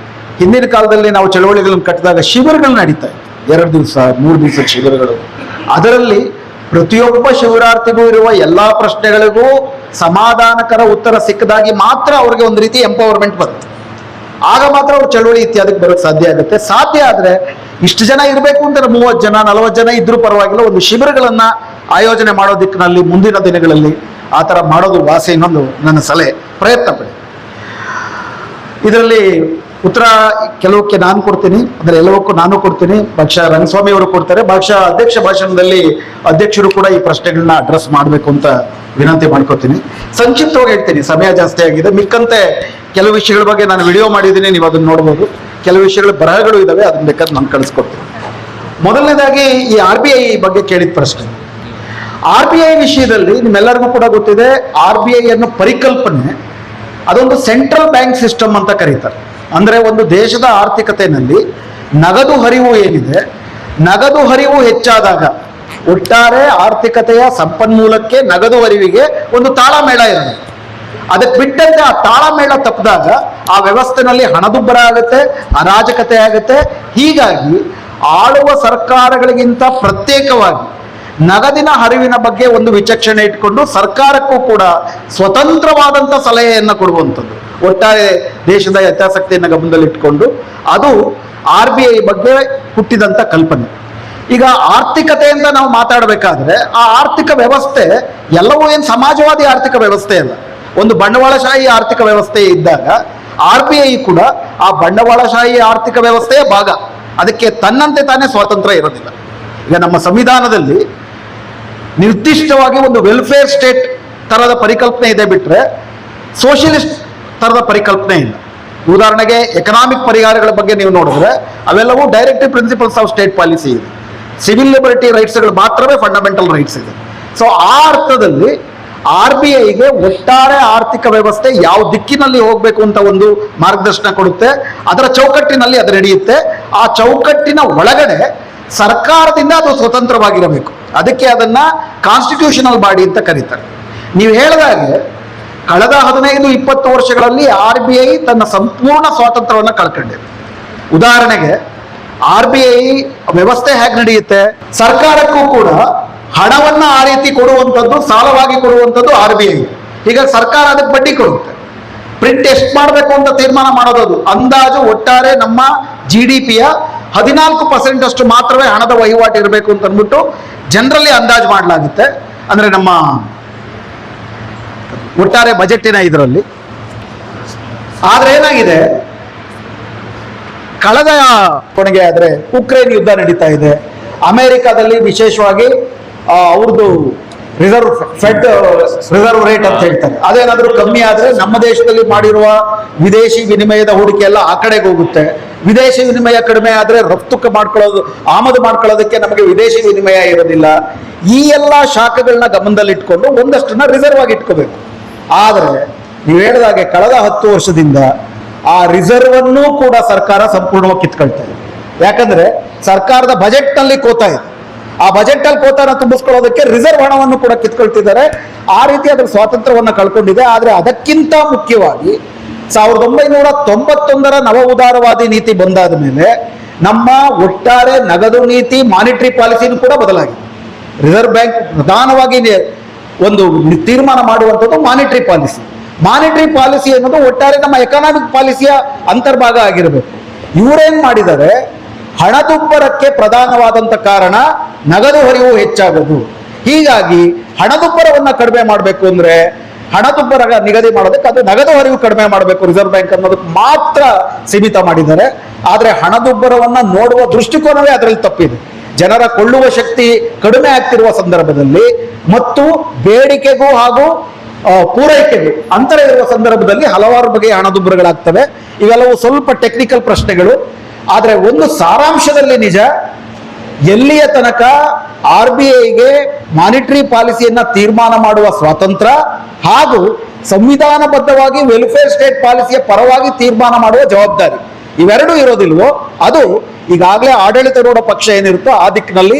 ಹಿಂದಿನ ಕಾಲದಲ್ಲಿ ನಾವು ಚಳವಳಿಗಳನ್ನು ಕಟ್ಟಿದಾಗ ಶಿಬಿರಗಳು ನಡೀತಾ ಇತ್ತು, 2 ದಿವಸ 3 ದಿವಸದ ಶಿಬಿರಗಳು. ಅದರಲ್ಲಿ ಪ್ರತಿಯೊಬ್ಬ ಶಿಬಿರಾರ್ಥಿಗೂ ಇರುವ ಎಲ್ಲಾ ಪ್ರಶ್ನೆಗಳಿಗೂ ಸಮಾಧಾನಕರ ಉತ್ತರ ಸಿಕ್ಕದಾಗಿ ಮಾತ್ರ ಅವ್ರಿಗೆ ಒಂದು ರೀತಿ ಎಂಪವರ್ಮೆಂಟ್ ಬರುತ್ತೆ. ಆಗ ಮಾತ್ರ ಅವ್ರು ಚಳವಳಿ ಇತ್ಯಾದಿಗೆ ಬರೋಕ್ಕೆ ಸಾಧ್ಯ ಆಗುತ್ತೆ. ಸಾಧ್ಯ ಆದ್ರೆ ಇಷ್ಟು ಜನ ಇರಬೇಕು ಅಂದ್ರೆ 30 ಜನ 40 ಜನ ಇದ್ರೂ ಪರವಾಗಿಲ್ಲ, ಒಂದು ಶಿಬಿರಗಳನ್ನ ಆಯೋಜನೆ ಮಾಡೋ ದಿಕ್ಕಿನಲ್ಲಿ ಮುಂದಿನ ದಿನಗಳಲ್ಲಿ ಆ ಥರ ಮಾಡೋದು ವಾಸಿ ಇನ್ನೊಂದು ನನ್ನ ಸಲಹೆ. ಪ್ರಯತ್ನ ಪಡಿ. ಇದರಲ್ಲಿ ಉತ್ತರ ಕೆಲವಕ್ಕೆ ನಾನು ಕೊಡ್ತೀನಿ, ಅಂದ್ರೆ ಎಲ್ಲವಕ್ಕೂ ನಾನು ಕೊಡ್ತೀನಿ, ಬಹುಶಃ ರಂಗಸ್ವಾಮಿ ಅವರು ಕೊಡ್ತಾರೆ. ಬಹುಶಃ ಅಧ್ಯಕ್ಷ ಭಾಷಣದಲ್ಲಿ ಅಧ್ಯಕ್ಷರು ಕೂಡ ಈ ಪ್ರಶ್ನೆಗಳನ್ನ ಅಡ್ರೆಸ್ ಮಾಡಬೇಕು ಅಂತ ವಿನಂತಿ ಮಾಡ್ಕೋತೀನಿ. ಸಂಕ್ಷಿಪ್ತವಾಗಿ ಹೇಳ್ತೀನಿ, ಸಮಯ ಜಾಸ್ತಿ ಆಗಿದೆ. ಮಿಕ್ಕಂತೆ ಕೆಲವು ವಿಷಯಗಳ ಬಗ್ಗೆ ನಾನು ವಿಡಿಯೋ ಮಾಡಿದ್ದೀನಿ, ನೀವು ಅದನ್ನ ನೋಡ್ಬೋದು. ಕೆಲವು ವಿಷಯಗಳ ಬರಹಗಳು ಇದಾವೆ, ಅದನ್ನ ಬೇಕಾದ್ರೆ ನಾನು ಕಳಿಸ್ಕೊಡ್ತೀನಿ. ಮೊದಲನೇದಾಗಿ ಈ RBI ಬಗ್ಗೆ ಕೇಳಿದ ಪ್ರಶ್ನೆ. RBI ವಿಷಯದಲ್ಲಿ ನಿಮ್ಮೆಲ್ಲರಿಗೂ ಕೂಡ ಗೊತ್ತಿದೆ, RBI ಅನ್ನೋ ಪರಿಕಲ್ಪನೆ ಅದೊಂದು ಸೆಂಟ್ರಲ್ ಬ್ಯಾಂಕ್ ಸಿಸ್ಟಮ್ ಅಂತ ಕರೀತಾರೆ. ಅಂದ್ರೆ ಒಂದು ದೇಶದ ಆರ್ಥಿಕತೆಯಲ್ಲಿ ನಗದು ಹರಿವು ಏನಿದೆ, ನಗದು ಹರಿವು ಹೆಚ್ಚಾದಾಗ ಒಟ್ಟಾರೆ ಆರ್ಥಿಕತೆಯ ಸಂಪನ್ಮೂಲಕ್ಕೆ ನಗದು ಹರಿವಿಗೆ ಒಂದು ತಾಳಮೇಳ ಇರುತ್ತೆ. ಅದಕ್ಕೆ ಬಿಟ್ಟಂತೆ ಆ ತಾಳಮೇಳ ತಪ್ಪಿದಾಗ ಆ ವ್ಯವಸ್ಥೆನಲ್ಲಿ ಹಣದುಬ್ಬರ ಆಗುತ್ತೆ, ಅರಾಜಕತೆ ಆಗುತ್ತೆ. ಹೀಗಾಗಿ ಆಳುವ ಸರ್ಕಾರಗಳಿಗಿಂತ ಪ್ರತ್ಯೇಕವಾಗಿ ನಗದಿನ ಹರಿವಿನ ಬಗ್ಗೆ ಒಂದು ವಿಚಕ್ಷಣೆ ಇಟ್ಕೊಂಡು ಸರ್ಕಾರಕ್ಕೂ ಕೂಡ ಸ್ವತಂತ್ರವಾದಂಥ ಸಲಹೆಯನ್ನು ಕೊಡುವಂಥದ್ದು, ಒಟ್ಟಾರೆ ದೇಶದ ಹಿತಾಸಕ್ತಿಯನ್ನು ಗಮನದಲ್ಲಿಟ್ಕೊಂಡು, ಅದು RBI ಬಗ್ಗೆ ಹುಟ್ಟಿದಂಥ ಕಲ್ಪನೆ. ಈಗ ಆರ್ಥಿಕತೆಯಿಂದ ನಾವು ಮಾತಾಡಬೇಕಾದ್ರೆ ಆ ಆರ್ಥಿಕ ವ್ಯವಸ್ಥೆ ಎಲ್ಲವೂ ಏನು ಸಮಾಜವಾದಿ ಆರ್ಥಿಕ ವ್ಯವಸ್ಥೆ ಅಲ್ಲ, ಒಂದು ಬಂಡವಾಳಶಾಹಿ ಆರ್ಥಿಕ ವ್ಯವಸ್ಥೆ ಇದ್ದಾಗ RBI ಕೂಡ ಆ ಬಂಡವಾಳಶಾಹಿ ಆರ್ಥಿಕ ವ್ಯವಸ್ಥೆಯ ಭಾಗ. ಅದಕ್ಕೆ ತನ್ನಂತೆ ತಾನೇ ಸ್ವಾತಂತ್ರ್ಯ ಇರೋದಿಲ್ಲ. ಈಗ ನಮ್ಮ ಸಂವಿಧಾನದಲ್ಲಿ ನಿರ್ದಿಷ್ಟವಾಗಿ ಒಂದು ವೆಲ್ಫೇರ್ ಸ್ಟೇಟ್ ತರದ ಪರಿಕಲ್ಪನೆ ಇದೆ, ಬಿಟ್ರೆ ಸೋಷಿಯಲಿಸ್ಟ್ ತರದ ಪರಿಕಲ್ಪನೆ ಇಲ್ಲ. ಉದಾಹರಣೆಗೆ ಎಕನಾಮಿಕ್ ಪರಿಹಾರಗಳ ಬಗ್ಗೆ ನೀವು ನೋಡಿದ್ರೆ ಅವೆಲ್ಲವೂ directive principles of state policy ಇದೆ. ಸಿವಿಲ್ ಲಿಬರ್ಟಿ ರೈಟ್ಸ್ಗಳು ಮಾತ್ರವೇ ಫಂಡಮೆಂಟಲ್ ರೈಟ್ಸ್ ಇದೆ. ಸೊ ಆ ಅರ್ಥದಲ್ಲಿ RBIಗೆ ಒಟ್ಟಾರೆ ಆರ್ಥಿಕ ವ್ಯವಸ್ಥೆ ಯಾವ ದಿಕ್ಕಿನಲ್ಲಿ ಹೋಗ್ಬೇಕು ಅಂತ ಒಂದು ಮಾರ್ಗದರ್ಶನ ಕೊಡುತ್ತೆ, ಅದರ ಚೌಕಟ್ಟಿನಲ್ಲಿ ಅದು ನಡೆಯುತ್ತೆ. ಆ ಚೌಕಟ್ಟಿನ ಒಳಗಡೆ ಸರ್ಕಾರದಿಂದ ಅದು ಸ್ವತಂತ್ರವಾಗಿರಬೇಕು. ಅದಕ್ಕೆ ಅದನ್ನ ಕಾನ್ಸ್ಟಿಟ್ಯೂಷನಲ್ ಬಾಡಿ ಅಂತ ಕರೀತಾರೆ. ನೀವು ಹೇಳಿದಾಗೆ ಕಳೆದ 15-20 ವರ್ಷಗಳಲ್ಲಿ RBI ತನ್ನ ಸಂಪೂರ್ಣ ಸ್ವಾತಂತ್ರ್ಯವನ್ನು ಕಳ್ಕೊಂಡಿದೆ. ಉದಾಹರಣೆಗೆ RBI ವ್ಯವಸ್ಥೆ ಹೇಗೆ ನಡೆಯುತ್ತೆ, ಸರ್ಕಾರಕ್ಕೂ ಕೂಡ ಹಣವನ್ನ ಆ ರೀತಿ ಕೊಡುವಂಥದ್ದು, ಸಾಲವಾಗಿ ಕೊಡುವಂಥದ್ದು RBI. ಈಗ ಸರ್ಕಾರ ಅದಕ್ಕೆ ಬಡ್ಡಿ ಕೊಡುತ್ತೆ. ಪ್ರಿಂಟ್ ಎಷ್ಟು ಮಾಡಬೇಕು ಅಂತ ತೀರ್ಮಾನ ಮಾಡೋದು ಅಂದಾಜು ಒಟ್ಟಾರೆ ನಮ್ಮ GDPಯ 14% ಅಷ್ಟು ಮಾತ್ರವೇ ಹಣದ ವಹಿವಾಟು ಇರಬೇಕು ಅಂತ ಅಂದ್ಬಿಟ್ಟು ಜನರಲ್ಲಿ ಅಂದಾಜು ಮಾಡಲಾಗುತ್ತೆ. ಅಂದ್ರೆ ನಮ್ಮ ಒಟ್ಟಾರೆ ಬಜೆಟಿನ ಇದರಲ್ಲಿ. ಆದ್ರೆ ಏನಾಗಿದೆ, ಕಳೆದ ಕೊನೆಗೆ ಆದ್ರೆ ಉಕ್ರೇನ್ ಯುದ್ಧ ನಡೀತಾ ಇದೆ. ಅಮೆರಿಕಾದಲ್ಲಿ ವಿಶೇಷವಾಗಿ ಅವ್ರದ್ದು ರಿಸರ್ವ್ ರೇಟ್ ಅಂತ ಹೇಳ್ತಾರೆ, ಅದೇನಾದ್ರೂ ಕಮ್ಮಿ ಆದ್ರೆ ನಮ್ಮ ದೇಶದಲ್ಲಿ ಮಾಡಿರುವ ವಿದೇಶಿ ವಿನಿಮಯದ ಹೂಡಿಕೆ ಎಲ್ಲ ಆ ಕಡೆಗೆ ಹೋಗುತ್ತೆ. ವಿದೇಶಿ ವಿನಿಮಯ ಕಡಿಮೆ ಆದ್ರೆ ರಫ್ತು ಆಮದು ಮಾಡ್ಕೊಳ್ಳೋದಕ್ಕೆ ನಮಗೆ ವಿದೇಶಿ ವಿನಿಮಯ ಇರೋದಿಲ್ಲ. ಈ ಎಲ್ಲ ಶಾಖಗಳನ್ನ ಗಮನದಲ್ಲಿಟ್ಕೊಂಡು ಒಂದಷ್ಟನ್ನ ರಿಸರ್ವ್ ಆಗಿ ಇಟ್ಕೋಬೇಕು. ಆದ್ರೆ ನೀವು ಹೇಳಿದಾಗೆ ಕಳೆದ 10 ವರ್ಷದಿಂದ ಆ ರಿಸರ್ವ್ ಅನ್ನೂ ಕೂಡ ಸರ್ಕಾರ ಸಂಪೂರ್ಣವಾಗಿ ಕಿತ್ಕೊಳ್ತಾ ಇದೆ. ಯಾಕಂದ್ರೆ ಸರ್ಕಾರದ ಬಜೆಟ್ ನಲ್ಲಿ ಕೋತಾ ಇದೆ. ಆ ಬಜೆಟ್ ಅಲ್ಲಿ ಕೋತಾನ ತುಂಬಿಸ್ಕೊಳ್ಳೋದಕ್ಕೆ ರಿಸರ್ವ್ ಹಣವನ್ನು ಕೂಡ ಕಿತ್ಕೊಳ್ತಿದ್ದಾರೆ. ಆ ರೀತಿ ಅದರ ಸ್ವಾತಂತ್ರ್ಯವನ್ನು ಕಳ್ಕೊಂಡಿದೆ. ಆದ್ರೆ ಅದಕ್ಕಿಂತ ಮುಖ್ಯವಾಗಿ 1991ರ ನವ ಉದಾರವಾದಿ ನೀತಿ ಬಂದಾದ ಮೇಲೆ ನಮ್ಮ ಒಟ್ಟಾರೆ ನಗದು ನೀತಿ, ಮಾನಿಟರಿ ಪಾಲಿಸಿನೂ ಕೂಡ ಬದಲಾಗಿದೆ. ರಿಸರ್ವ್ ಬ್ಯಾಂಕ್ ಪ್ರಧಾನವಾಗಿ ಒಂದು ತೀರ್ಮಾನ ಮಾಡುವಂಥದ್ದು ಮಾನಿಟರಿ ಪಾಲಿಸಿ. ಮಾನಿಟರಿ ಪಾಲಿಸಿ ಅನ್ನೋದು ಒಟ್ಟಾರೆ ನಮ್ಮ ಎಕನಾಮಿಕ್ ಪಾಲಿಸಿಯ ಅಂತರ್ಭಾಗ ಆಗಿರಬೇಕು. ಇವರೇನ್ ಮಾಡಿದ್ದಾರೆ, ಹಣದುಬ್ಬರಕ್ಕೆ ಪ್ರಧಾನವಾದಂಥ ಕಾರಣ ನಗದು ಹರಿವು ಹೆಚ್ಚಾಗೋದು. ಹೀಗಾಗಿ ಹಣದುಬ್ಬರವನ್ನ ಕಡಿಮೆ ಮಾಡಬೇಕು ಅಂದ್ರೆ ಹಣದುಬ್ಬರ ನಿಗದಿ ಮಾಡೋದಕ್ಕೆ ಅದು ನಗದು ಹರಿವು ಕಡಿಮೆ ಮಾಡಬೇಕು ರಿಸರ್ವ್ ಬ್ಯಾಂಕ್ ಅನ್ನೋದಕ್ಕೆ ಮಾತ್ರ ಸೀಮಿತ ಮಾಡಿದ್ದಾರೆ. ಆದ್ರೆ ಹಣದುಬ್ಬರವನ್ನ ನೋಡುವ ದೃಷ್ಟಿಕೋನವೇ ಅದರಲ್ಲಿ ತಪ್ಪಿದೆ. ಜನರ ಕೊಳ್ಳುವ ಶಕ್ತಿ ಕಡಿಮೆ ಆಗ್ತಿರುವ ಸಂದರ್ಭದಲ್ಲಿ ಮತ್ತು ಬೇಡಿಕೆಗೂ ಹಾಗೂ ಪೂರೈಕೆಗಳು ಅಂತರ ಇರುವ ಸಂದರ್ಭದಲ್ಲಿ ಹಲವಾರು ಬಗೆಯ ಹಣದುಬ್ಬರಗಳಾಗ್ತವೆ. ಇವೆಲ್ಲವೂ ಸ್ವಲ್ಪ ಟೆಕ್ನಿಕಲ್ ಪ್ರಶ್ನೆಗಳು. ಆದರೆ ಒಂದು ಸಾರಾಂಶದಲ್ಲಿ ನಿಜ, ಎಲ್ಲಿಯ ತನಕ RBIಗೆ ಮಾನಿಟರಿ ಪಾಲಿಸಿಯನ್ನ ತೀರ್ಮಾನ ಮಾಡುವ ಸ್ವಾತಂತ್ರ್ಯ ಹಾಗೂ ಸಂವಿಧಾನಬದ್ಧವಾಗಿ ವೆಲ್ಫೇರ್ ಸ್ಟೇಟ್ ಪಾಲಿಸಿಯ ಪರವಾಗಿ ತೀರ್ಮಾನ ಮಾಡುವ ಜವಾಬ್ದಾರಿ ಇವೆರಡೂ ಇರೋದಿಲ್ವೋ, ಅದು ಈಗಾಗಲೇ ಆಡಳಿತಾರೂಢ ಪಕ್ಷ ಏನಿರುತ್ತೋ ಆ ದಿಕ್ಕಿನಲ್ಲಿ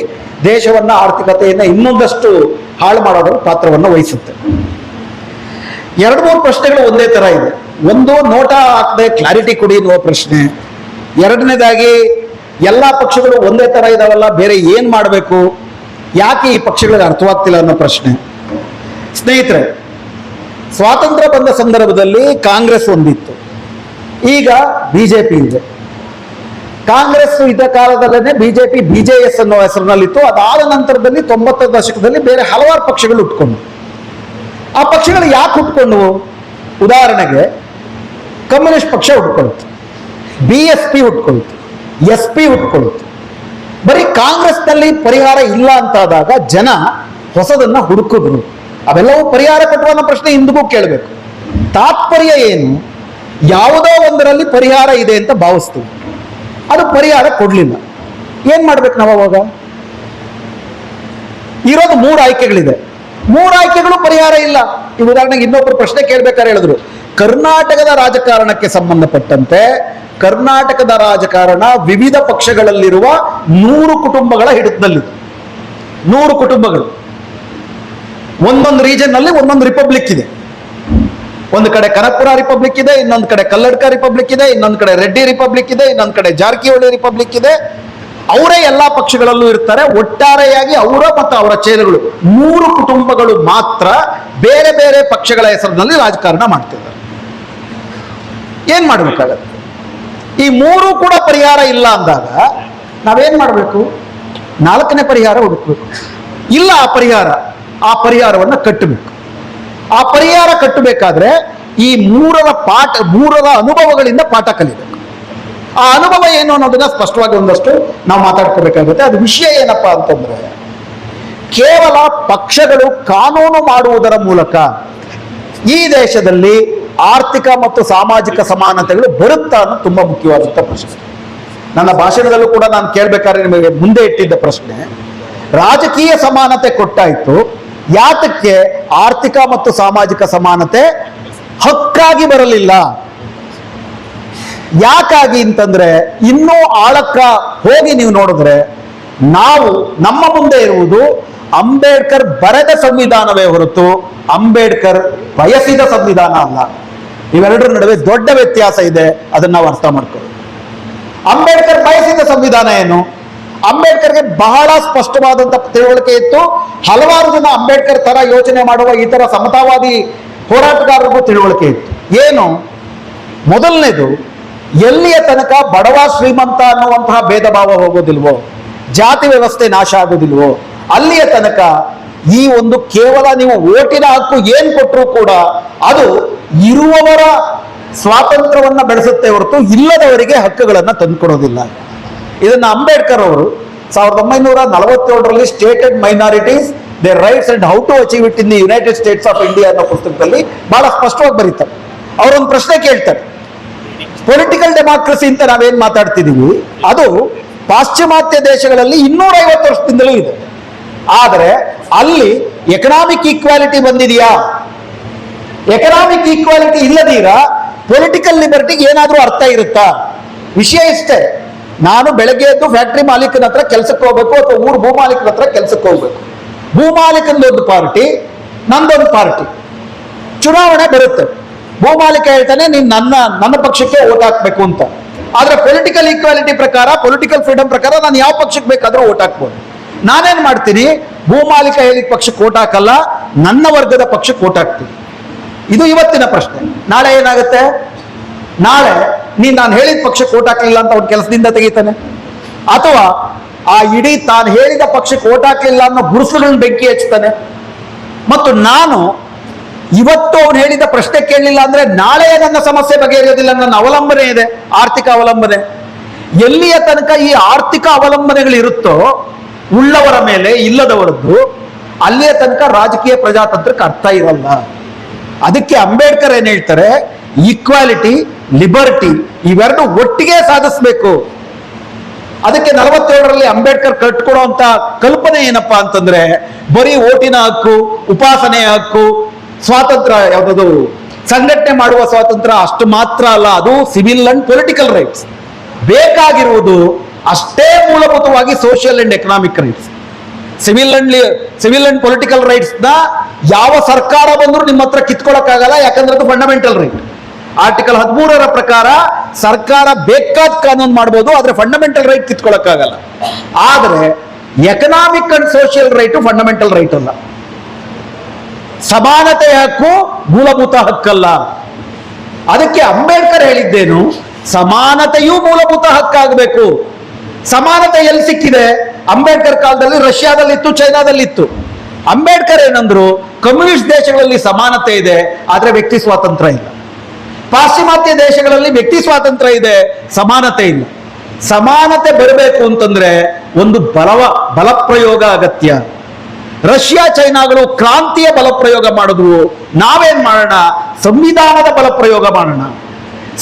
ದೇಶವನ್ನ, ಆರ್ಥಿಕತೆಯನ್ನ ಇನ್ನೊಂದಷ್ಟು ಹಾಳು ಮಾಡೋದ್ರ ಪಾತ್ರವನ್ನು ವಹಿಸುತ್ತೆ. 2-3 ಪ್ರಶ್ನೆಗಳು ಒಂದೇ ತರ ಇದೆ. ಒಂದು, ನೋಟಾ ಹಾಕದೆ ಕ್ಲಾರಿಟಿ ಕೊಡಿ ಎನ್ನುವ ಪ್ರಶ್ನೆ. ಎರಡನೇದಾಗಿ, ಎಲ್ಲಾ ಪಕ್ಷಗಳು ಒಂದೇ ತರ ಇದಾವಲ್ಲ, ಬೇರೆ ಏನ್ ಮಾಡಬೇಕು, ಯಾಕೆ ಈ ಪಕ್ಷಗಳಿಗೆ ಅರ್ಥವಾಗ್ತಿಲ್ಲ ಅನ್ನೋ ಪ್ರಶ್ನೆ. ಸ್ನೇಹಿತರೆ, ಸ್ವಾತಂತ್ರ್ಯ ಬಂದ ಸಂದರ್ಭದಲ್ಲಿ ಕಾಂಗ್ರೆಸ್ ಒಂದಿತ್ತು, ಈಗ ಬಿಜೆಪಿ ಇದೆ. ಕಾಂಗ್ರೆಸ್ ಇದ್ದ ಕಾಲದಲ್ಲೇ ಬಿಜೆಪಿ BJS ಅನ್ನೋ ಹೆಸರಿನಲ್ಲಿತ್ತು. ಅದಾದ ನಂತರದಲ್ಲಿ 90ರ ದಶಕದಲ್ಲಿ ಬೇರೆ ಹಲವಾರು ಪಕ್ಷಗಳು ಹುಟ್ಕೊಂಡು. ಆ ಪಕ್ಷಗಳು ಯಾಕೆ ಹುಟ್ಕೊಂಡವು? ಉದಾಹರಣೆಗೆ ಕಮ್ಯುನಿಸ್ಟ್ ಪಕ್ಷ ಹುಟ್ಕೊಳ್ತು, BSP ಹುಟ್ಕೊಳ್ತು, SP ಹುಟ್ಕೊಳ್ತು. ಬರೀ ಕಾಂಗ್ರೆಸ್ನಲ್ಲಿ ಪರಿಹಾರ ಇಲ್ಲ ಅಂತಾದಾಗ ಜನ ಹೊಸದನ್ನ ಹುಡುಕಿದ್ರು. ಅವೆಲ್ಲವೂ ಪರಿಹಾರ ಕೊಟ್ಟುವ ಅನ್ನೋ ಪ್ರಶ್ನೆ ಇಂದಿಗೂ ಕೇಳಬೇಕು. ತಾತ್ಪರ್ಯ ಏನು? ಯಾವುದೋ ಒಂದರಲ್ಲಿ ಪರಿಹಾರ ಇದೆ ಅಂತ ಭಾವಿಸ್ತೀವಿ, ಅದು ಪರಿಹಾರ ಕೊಡ್ಲಿಲ್ಲ. ಏನ್ ಮಾಡ್ಬೇಕು ನಾವು ಅವಾಗ? ಇರೋದು 3 ಆಯ್ಕೆಗಳಿದೆ, 3 ಆಯ್ಕೆಗಳು ಪರಿಹಾರ ಇಲ್ಲ. ಈ ಉದಾಹರಣೆಗೆ ಇನ್ನೊಬ್ರು ಪ್ರಶ್ನೆ ಕೇಳ್ಬೇಕಾದ್ರೆ ಹೇಳಿದ್ರು, ಕರ್ನಾಟಕದ ರಾಜಕಾರಣಕ್ಕೆ ಸಂಬಂಧಪಟ್ಟಂತೆ ಕರ್ನಾಟಕದ ರಾಜಕಾರಣ ವಿವಿಧ ಪಕ್ಷಗಳಲ್ಲಿರುವ 100 ಕುಟುಂಬಗಳ ಹಿಡಿತದಲ್ಲಿದೆ. 100 ಕುಟುಂಬಗಳು, ಒಂದೊಂದು ರೀಜನ್ ನಲ್ಲಿ ಒಂದೊಂದು ರಿಪಬ್ಲಿಕ್ ಇದೆ. ಒಂದು ಕಡೆ ಕನಕಪುರ ರಿಪಬ್ಲಿಕ್ ಇದೆ, ಇನ್ನೊಂದು ಕಡೆ ಕಲ್ಲಡ್ಕ ರಿಪಬ್ಲಿಕ್ ಇದೆ, ಇನ್ನೊಂದು ಕಡೆ ರೆಡ್ಡಿ ರಿಪಬ್ಲಿಕ್ ಇದೆ, ಇನ್ನೊಂದು ಕಡೆ ಜಾರಕಿಹೊಳಿ ರಿಪಬ್ಲಿಕ್ ಇದೆ. ಅವರೇ ಎಲ್ಲಾ ಪಕ್ಷಗಳಲ್ಲೂ ಇರ್ತಾರೆ. ಒಟ್ಟಾರೆಯಾಗಿ ಅವರ ಮತ್ತು ಅವರ ಚೇರುಗಳು 100 ಕುಟುಂಬಗಳು ಮಾತ್ರ ಬೇರೆ ಬೇರೆ ಪಕ್ಷಗಳ ಹೆಸರಿನಲ್ಲಿ ರಾಜಕಾರಣ ಮಾಡ್ತಿದ್ದಾರೆ. ಏನ್ ಮಾಡ್ಬೇಕಾಗತ್ತೆ? ಈ 3 ಕೂಡ ಪರಿಹಾರ ಇಲ್ಲ ಅಂದಾಗ ನಾವೇನ್ ಮಾಡ್ಬೇಕು? 4ನೇ ಪರಿಹಾರ ಹುಡುಕ್ಬೇಕು. ಇಲ್ಲ ಆ ಪರಿಹಾರವನ್ನ ಕಟ್ಟಬೇಕು. ಆ ಪರಿಹಾರ ಕಟ್ಟಬೇಕಾದ್ರೆ ಈ 3ರ ಅನುಭವಗಳಿಂದ ಪಾಠ ಕಲಿಬೇಕು. ಆ ಅನುಭವ ಏನು ಅನ್ನೋದನ್ನ ಸ್ಪಷ್ಟವಾಗಿ ಒಂದಷ್ಟು ನಾವು ಮಾತಾಡ್ಕೋಬೇಕಾಗುತ್ತೆ. ಅದು ವಿಷಯ ಏನಪ್ಪಾ ಅಂತಂದ್ರೆ, ಕೇವಲ ಪಕ್ಷಗಳು ಕಾನೂನು ಮಾಡುವುದರ ಮೂಲಕ ಈ ದೇಶದಲ್ಲಿ ಆರ್ಥಿಕ ಮತ್ತು ಸಾಮಾಜಿಕ ಸಮಾನತೆಗಳು ಬರುತ್ತಾ ಅನ್ನೋ ತುಂಬಾ ಮುಖ್ಯವಾದಂತ ಪ್ರಶ್ನೆ. ನನ್ನ ಭಾಷಣದಲ್ಲೂ ಕೂಡ ನಾನು ಕೇಳ್ಬೇಕಾದ್ರೆ ನಿಮಗೆ ಮುಂದೆ ಇಟ್ಟಿದ್ದ ಪ್ರಶ್ನೆ, ರಾಜಕೀಯ ಸಮಾನತೆ ಕೊಟ್ಟಾಯ್ತು, ಯಾತಕ್ಕೆ ಆರ್ಥಿಕ ಮತ್ತು ಸಾಮಾಜಿಕ ಸಮಾನತೆ ಹಕ್ಕಾಗಿ ಬರಲಿಲ್ಲ? ಯಾಕಾಗಿ ಅಂತಂದ್ರೆ, ಇನ್ನೂ ಆಳಕ್ಕ ಹೋಗಿ ನೀವು ನೋಡಿದ್ರೆ ನಮ್ಮ ಮುಂದೆ ಇರುವುದು ಅಂಬೇಡ್ಕರ್ ಬರೆದ ಸಂವಿಧಾನವೇ ಹೊರತು ಅಂಬೇಡ್ಕರ್ ಬಯಸಿದ ಸಂವಿಧಾನ ಅಲ್ಲ. ಇವೆರಡರ ನಡುವೆ ದೊಡ್ಡ ವ್ಯತ್ಯಾಸ ಇದೆ, ಅದನ್ನ ನಾವು ಅರ್ಥ ಮಾಡ್ಕೊಳ್ಳಿ. ಅಂಬೇಡ್ಕರ್ ಬಯಸಿದ ಸಂವಿಧಾನ ಏನು? ಅಂಬೇಡ್ಕರ್ಗೆ ಬಹಳ ಸ್ಪಷ್ಟವಾದಂತ ತಿಳುವಳಿಕೆ ಇತ್ತು. ಹಲವಾರು ಜನ ಅಂಬೇಡ್ಕರ್ ತರ ಯೋಚನೆ ಮಾಡುವ ಇತರ ಸಮತಾವಾದಿ ಹೋರಾಟಗಾರರಿಗೂ ತಿಳುವಳಿಕೆ ಇತ್ತು. ಏನು? ಮೊದಲನೇದು, ಎಲ್ಲಿಯ ತನಕ ಬಡವ ಶ್ರೀಮಂತ ಅನ್ನುವಂತಹ ಭೇದ ಭಾವ ಹೋಗೋದಿಲ್ವೋ, ಜಾತಿ ವ್ಯವಸ್ಥೆ ನಾಶ ಆಗೋದಿಲ್ವೋ, ಅಲ್ಲಿಯ ತನಕ ಈ ಒಂದು ಕೇವಲ ನೀವು ಓಟಿನ ಹಕ್ಕು ಏನ್ ಕೊಟ್ಟರೂ ಕೂಡ ಅದು ಇರುವವರ ಸ್ವಾತಂತ್ರ್ಯವನ್ನ ಬೆಳೆಸುತ್ತೆ ಹೊರತು ಇಲ್ಲದವರಿಗೆ ಹಕ್ಕುಗಳನ್ನ ತಂದುಕೊಡೋದಿಲ್ಲ. ಇದನ್ನ ಅಂಬೇಡ್ಕರ್ ಅವರು 1947ರಲ್ಲಿ stated minorities their rights and how to achieve it in the United States of India ಅನ್ನೋ ಪುಸ್ತಕದಲ್ಲಿ ಬಹಳ ಸ್ಪಷ್ಟವಾಗಿ ಬರೀತಾರೆ. ಅವರೊಂದು ಪ್ರಶ್ನೆ ಕೇಳ್ತಾರೆ, ಪೊಲಿಟಿಕಲ್ ಡೆಮಾಕ್ರಸಿ ಅಂತ ನಾವೇನ್ ಮಾತಾಡ್ತಿದೀವಿ ಅದು ಪಾಶ್ಚಿಮಾತ್ಯ ದೇಶಗಳಲ್ಲಿ 250 ವರ್ಷದಿಂದಲೂ ಇದೆ. ಆದರೆ ಅಲ್ಲಿ ಎಕನಾಮಿಕ್ ಈಕ್ವಾಲಿಟಿ ಬಂದಿದೆಯಾ? ಎಕನಾಮಿಕ್ ಈಕ್ವಾಲಿಟಿ ಇಲ್ಲದೀರಾ ಪೊಲಿಟಿಕಲ್ ಲಿಬರ್ಟಿಗೆ ಏನಾದ್ರೂ ಅರ್ಥ ಇರುತ್ತಾ? ವಿಷಯ ಇಷ್ಟೇ, ನಾನು ಬೆಳಗ್ಗೆ ಎದ್ದು ಫ್ಯಾಕ್ಟ್ರಿ ಮಾಲೀಕನ ಹತ್ರ ಕೆಲಸಕ್ಕೆ ಹೋಗ್ಬೇಕು ಅಥವಾ ಊರು ಭೂ ಮಾಲೀಕನ ಹತ್ರ ಕೆಲಸಕ್ಕೆ ಹೋಗ್ಬೇಕು. ಭೂ ಮಾಲೀಕನದೊಂದು ಪಾರ್ಟಿ, ನಂದೊಂದು ಪಾರ್ಟಿ, ಚುನಾವಣೆ ಬರುತ್ತೆ. ಭೂ ಮಾಲೀಕ ಹೇಳ್ತಾನೆ ನೀನ್ ನನ್ನ ಪಕ್ಷಕ್ಕೆ ಓಟ್ ಹಾಕ್ಬೇಕು ಅಂತ. ಆದ್ರೆ ಪೊಲಿಟಿಕಲ್ ಈಕ್ವಾಲಿಟಿ ಪ್ರಕಾರ, ಪೊಲಿಟಿಕಲ್ ಫ್ರೀಡಮ್ ಪ್ರಕಾರ ನಾನು ಯಾವ ಪಕ್ಷಕ್ಕೆ ಬೇಕಾದ್ರೂ ಓಟ್ ಹಾಕ್ಬೋದು. ನಾನೇನ್ ಮಾಡ್ತೀನಿ, ಭೂ ಮಾಲೀಕ ಹೇಳಿದ ಪಕ್ಷಕ್ಕೆ ಓಟ್ ಹಾಕಲ್ಲ, ನನ್ನ ವರ್ಗದ ಪಕ್ಷಕ್ಕೆ ಓಟ್ ಹಾಕ್ತೀನಿ. ಇದು ಇವತ್ತಿನ ಪ್ರಶ್ನೆ. ನಾಳೆ ಏನಾಗುತ್ತೆ? ನಾಳೆ ನಾನು ಹೇಳಿದ ಪಕ್ಷಕ್ಕೆ ಓಟ್ ಹಾಕ್ಲಿಲ್ಲ ಅಂತ ಅವ್ನ ಕೆಲಸದಿಂದ ತೆಗಿತಾನೆ, ಅಥವಾ ಆ ಇಡೀ ತಾನು ಹೇಳಿದ ಪಕ್ಷಕ್ಕೆ ಓಟ್ ಹಾಕ್ಲಿಲ್ಲ ಅನ್ನೋ ಗುರುಸುಗಳನ್ನ ಬೆಂಕಿ ಹಚ್ತಾನೆ. ಮತ್ತು ನಾನು ಇವತ್ತು ಅವನು ಹೇಳಿದ ಪ್ರಶ್ನೆ ಕೇಳಲಿಲ್ಲ ಅಂದ್ರೆ ನಾಳೆ ನನ್ನ ಸಮಸ್ಯೆ ಬಗೆಹರಿಯೋದಿಲ್ಲ. ನನ್ನ ಅವಲಂಬನೆ ಇದೆ, ಆರ್ಥಿಕ ಅವಲಂಬನೆ. ಎಲ್ಲಿಯ ತನಕ ಈ ಆರ್ಥಿಕ ಅವಲಂಬನೆಗಳು ಇರುತ್ತೋ ಉಳ್ಳವರ ಮೇಲೆ, ಇಲ್ಲದವರದ್ದು, ಅಲ್ಲಿಯ ತನಕ ರಾಜಕೀಯ ಪ್ರಜಾತಂತ್ರಕ್ಕೆ ಅರ್ಥ ಇರಲ್ಲ. ಅದಕ್ಕೆ ಅಂಬೇಡ್ಕರ್ ಏನ್ ಹೇಳ್ತಾರೆ, ಈಕ್ವಾಲಿಟಿ, ಲಿಬರ್ಟಿ ಇವೆರಡು ಒಟ್ಟಿಗೆ ಸಾಧಿಸ್ಬೇಕು. ಅದಕ್ಕೆ 47ರಲ್ಲಿ ಅಂಬೇಡ್ಕರ್ ಕಟ್ಕೊಡುವಂತ ಕಲ್ಪನೆ ಏನಪ್ಪಾ ಅಂತಂದ್ರೆ, ಬರೀ ಓಟಿನ ಹಕ್ಕು, ಉಪಾಸನೆಯ ಹಕ್ಕು, ಸ್ವಾತಂತ್ರ್ಯ, ಯಾವುದದು ಸಂಘಟನೆ ಮಾಡುವ ಸ್ವಾತಂತ್ರ್ಯ ಅಷ್ಟು ಮಾತ್ರ ಅಲ್ಲ, ಅದು ಸಿವಿಲ್ ಅಂಡ್ ಪೊಲಿಟಿಕಲ್ ರೈಟ್ಸ್. ಬೇಕಾಗಿರುವುದು ಅಷ್ಟೇ ಮೂಲಭೂತವಾಗಿ social and economic rights. Civil and political rights ನ ಯಾವ ಸರ್ಕಾರ ಬಂದರೂ ನಿಮ್ಮ ಹತ್ರ ಕಿತ್ಕೊಳಕ್ಕಾಗಲ್ಲ, ಯಾಕಂದ್ರೆ ಅದು ಫಂಡಮೆಂಟಲ್ ರೈಟ್. ಆರ್ಟಿಕಲ್ 13ರ ಪ್ರಕಾರ ಸರ್ಕಾರ ಬೇಕಾದ ಕಾನೂನು ಮಾಡಬಹುದು, ಆದ್ರೆ ಫಂಡಮೆಂಟಲ್ ರೈಟ್ ಕಿತ್ಕೊಳಕ್ಕಾಗಲ್ಲ. ಆದ್ರೆ economic and social right fundamental right ಅಲ್ಲ. ಸಮಾನತೆಯ ಹಕ್ಕು ಮೂಲಭೂತ ಹಕ್ಕಲ್ಲ. ಅದಕ್ಕೆ ಅಂಬೇಡ್ಕರ್ ಹೇಳಿದ್ದೇನು, ಸಮಾನತೆಯೂ ಮೂಲಭೂತ ಹಕ್ಕಾಗಬೇಕು. ಸಮಾನತೆ ಎಲ್ಲಿ ಸಿಕ್ಕಿದೆ? ಅಂಬೇಡ್ಕರ್ ಕಾಲದಲ್ಲಿ ರಷ್ಯಾದಲ್ಲಿತ್ತು, ಚೈನಾದಲ್ಲಿತ್ತು. ಅಂಬೇಡ್ಕರ್ ಏನಂದ್ರು, ಕಮ್ಯುನಿಸ್ಟ್ ದೇಶಗಳಲ್ಲಿ ಸಮಾನತೆ ಇದೆ, ಆದ್ರೆ ವ್ಯಕ್ತಿ ಸ್ವಾತಂತ್ರ್ಯ ಇಲ್ಲ. ಪಾಶ್ಚಿಮಾತ್ಯ ದೇಶಗಳಲ್ಲಿ ವ್ಯಕ್ತಿ ಸ್ವಾತಂತ್ರ್ಯ ಇದೆ, ಸಮಾನತೆ ಇಲ್ಲ. ಸಮಾನತೆ ಬರಬೇಕು ಅಂತಂದ್ರೆ ಒಂದು ಬಲಪ್ರಯೋಗ ಅಗತ್ಯ. ರಷ್ಯಾ ಚೈನಾಗಳು ಕ್ರಾಂತಿಯ ಬಲಪ್ರಯೋಗ ಮಾಡಿದ್ವು, ನಾವೇನ್ ಮಾಡೋಣ, ಸಂವಿಧಾನದ ಬಲಪ್ರಯೋಗ ಮಾಡೋಣ.